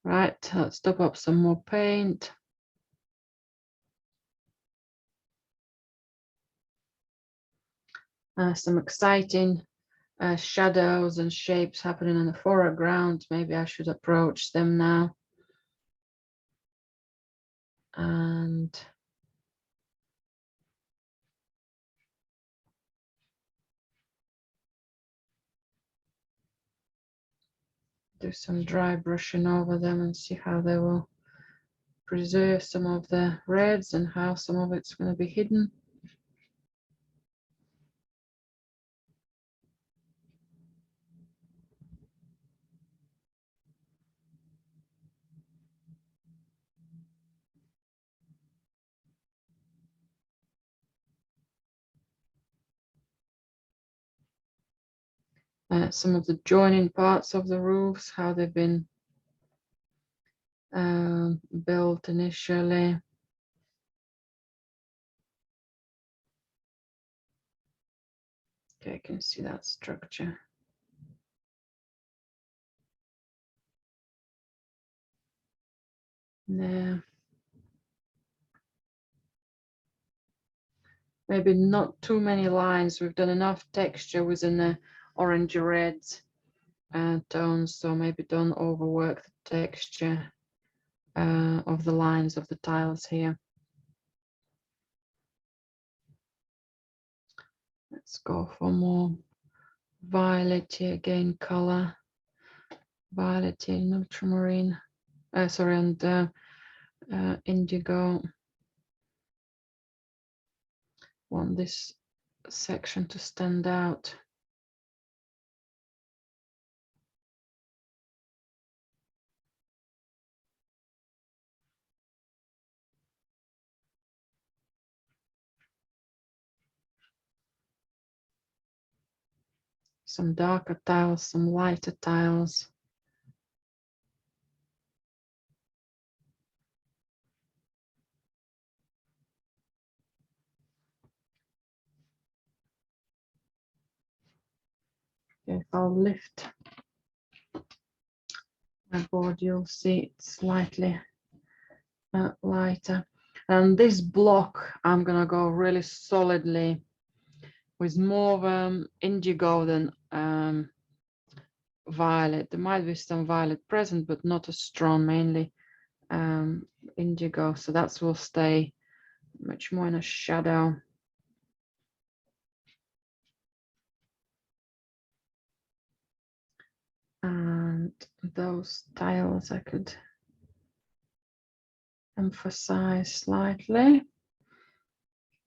Right, let's top up some more paint. Some exciting shadows and shapes happening in the foreground. Maybe I should approach them now. And do some dry brushing over them and see how they will preserve some of the reds and how some of it's going to be hidden. Some of the joining parts of the roofs, how they've been built initially. Okay, I can see that structure. There. maybe not too many lines. We've done enough texture within the orange red tones, so maybe don't overwork the texture of the lines of the tiles here. Let's go for more violet again color. Violet, ultramarine, sorry, and indigo. Want this section to stand out. Some darker tiles, some lighter tiles. If I'll lift my board, you'll see it's slightly lighter. And this block, I'm gonna go really solidly with more of indigo than violet. There might be some violet present, but not as strong, mainly indigo. So that will stay much more in a shadow. And those tiles I could emphasize slightly.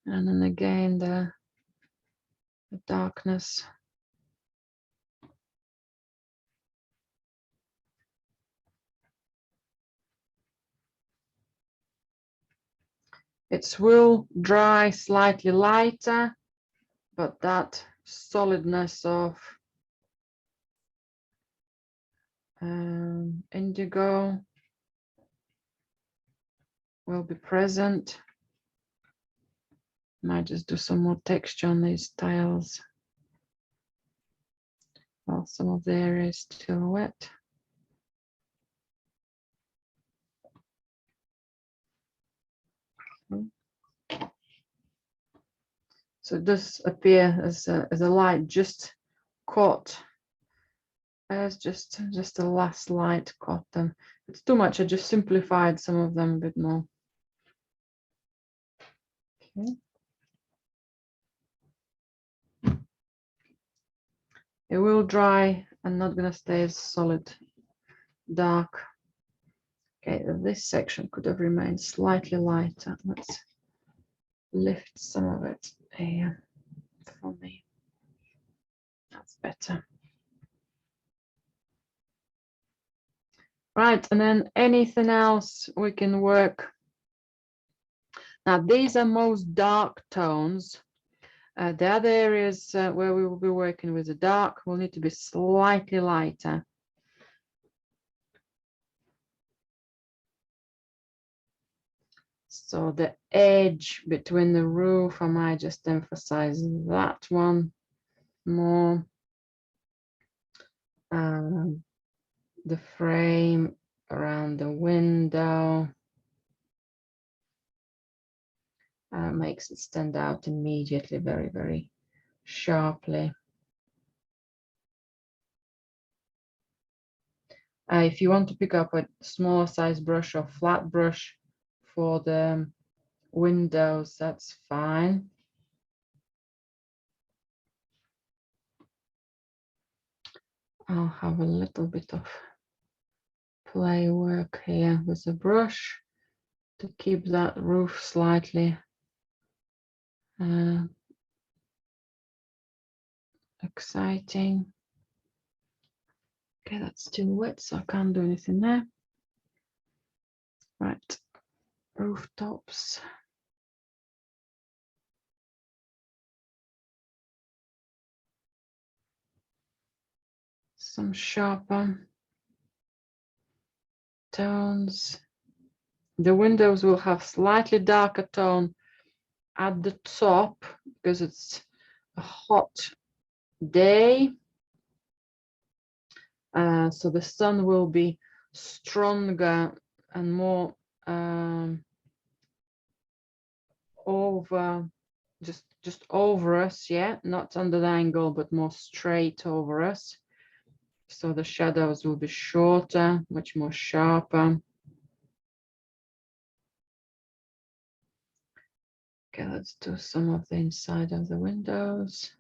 And then again, the darkness. It will dry slightly lighter, but that solidness of indigo will be present. Might just do some more texture on these tiles. Well, some of the area is still wet. So it does appear as a light just caught. As just the last light caught them. It's too much. I just simplified some of them a bit more. Okay. It will dry and not gonna stay as solid dark. Okay, this section could have remained slightly lighter. Let's lift some of it here for me. That's better. Right, and then anything else we can work. Now these are most dark tones. The other areas where we will be working with the dark will need to be slightly lighter. So the edge between the roof, I might just emphasize that one more. The frame around the window makes it stand out immediately, very, very sharply. If you want to pick up a smaller size brush or flat brush for the windows, that's fine. I'll have a little bit of play work here with the brush to keep that roof slightly exciting. Okay, that's still wet, so I can't do anything there. Right, rooftops. Some sharper tones. The windows will have slightly darker tone at the top because it's a hot day. So the sun will be stronger and more over, just just over us, yeah, not under the angle, but more straight over us. So the shadows will be shorter, much more sharper. Okay, let's do some of the inside of the windows.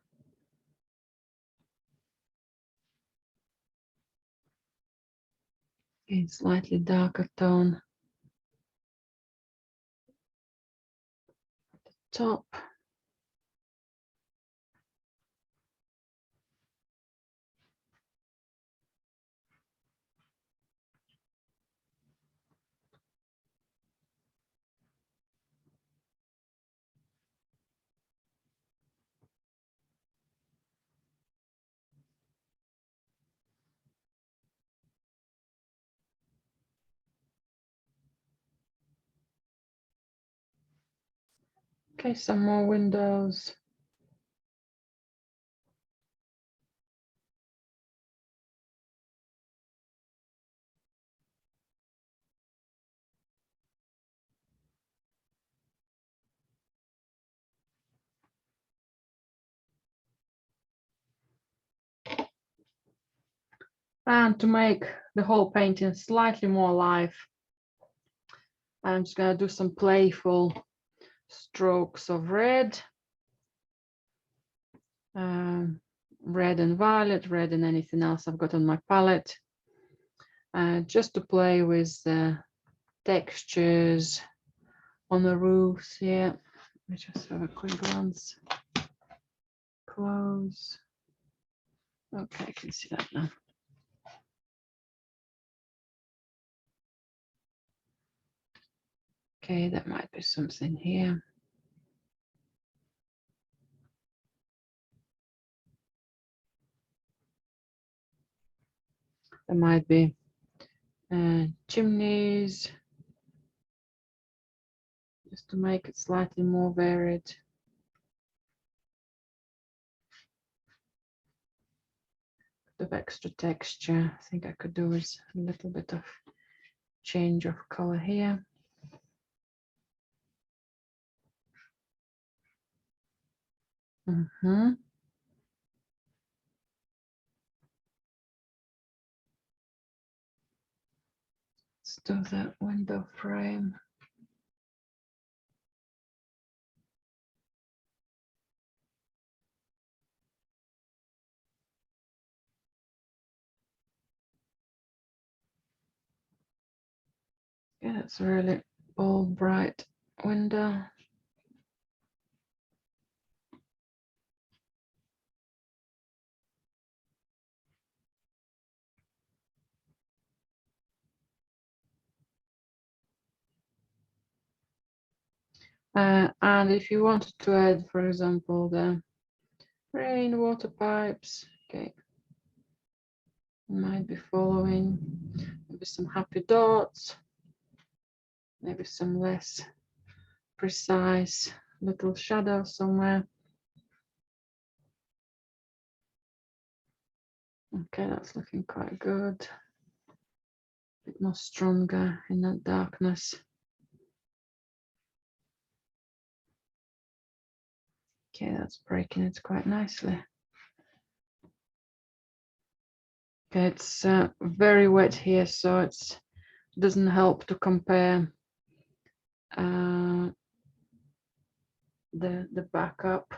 Okay, slightly darker tone. Top. Okay, some more windows. And to make the whole painting slightly more alive, I'm just going to do some playful strokes of red. Red and violet, red and anything else I've got on my palette. Just to play with the textures on the roofs here. Let me just have a quick glance. Close. Okay, I can see that now. Okay, that might be something here. There might be chimneys, just to make it slightly more varied. Of extra texture. I think I could do with a little bit of change of color here. Let's do that window frame. Yeah, it's a really bold, bright window. And if you wanted to add, for example, the rainwater pipes, okay, you might be following, maybe some happy dots, maybe some less precise little shadow somewhere. Okay, that's looking quite good. A bit more stronger in that darkness. Okay, that's breaking it quite nicely. Okay, it's very wet here, so it doesn't help to compare the backup.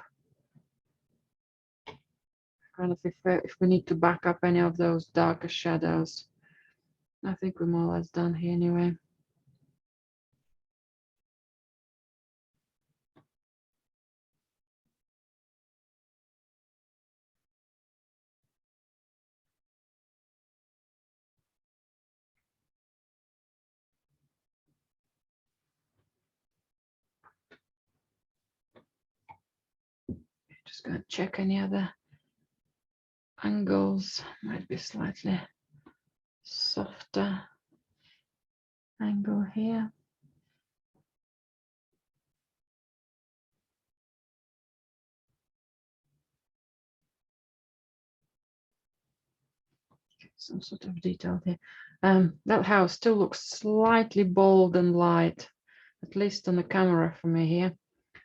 Kind of if we need to back up any of those darker shadows. I think we're more or less done here anyway. Just going to check any other angles. Might be slightly softer angle here. Some sort of detail here. That house still looks slightly bold and light, at least on the camera for me here.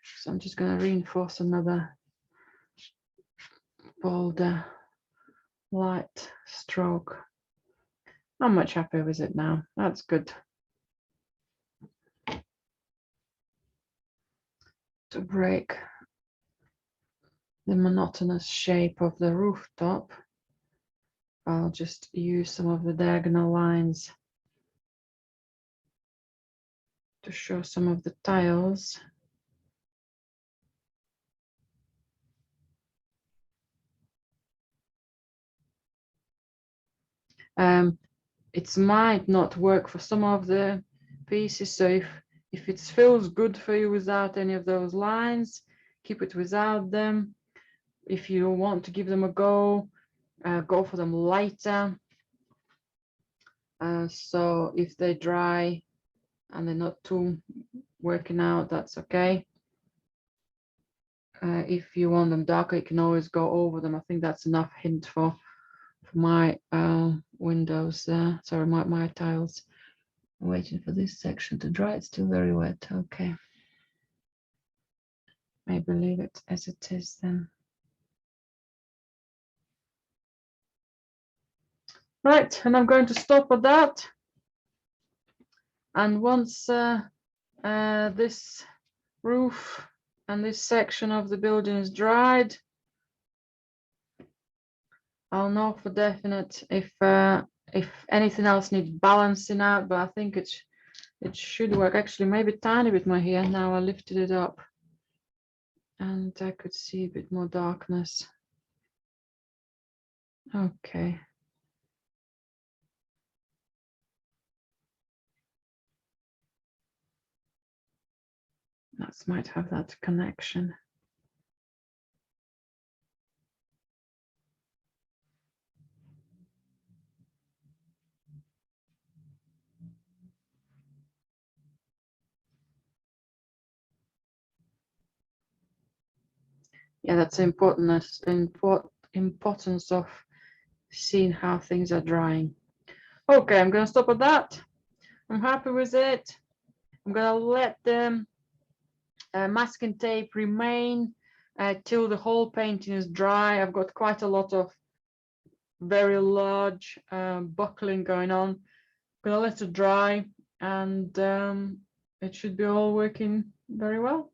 So I'm just going to reinforce another bolder light stroke. I'm much happier with it now. That's good. To break the monotonous shape of the rooftop, I'll just use some of the diagonal lines to show some of the tiles. It might not work for some of the pieces, so if it feels good for you without any of those lines, keep it without them. If you want to give them a go for them lighter. So if they dry and they're not too working out, that's okay. If you want them darker, you can always go over them. I think that's enough hint for my windows there. Sorry, my tiles. I'm waiting for this section to dry. It's still very wet. Okay. Maybe leave it as it is then. Right, and I'm going to stop at that. And once this roof and this section of the building is dried, I'll know for definite if anything else needs balancing out, but I think it should work. Actually, maybe a tiny bit more here. Now I lifted it up and I could see a bit more darkness. Okay. That might have that connection. Yeah, that's the importance of seeing how things are drying. Okay, I'm going to stop at that. I'm happy with it. I'm going to let the masking tape remain till the whole painting is dry. I've got quite a lot of very large buckling going on. I'm going to let it dry, and it should be all working very well.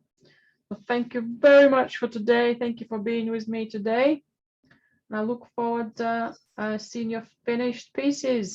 So thank you very much for today. Thank you for being with me today. And I look forward to seeing your finished pieces.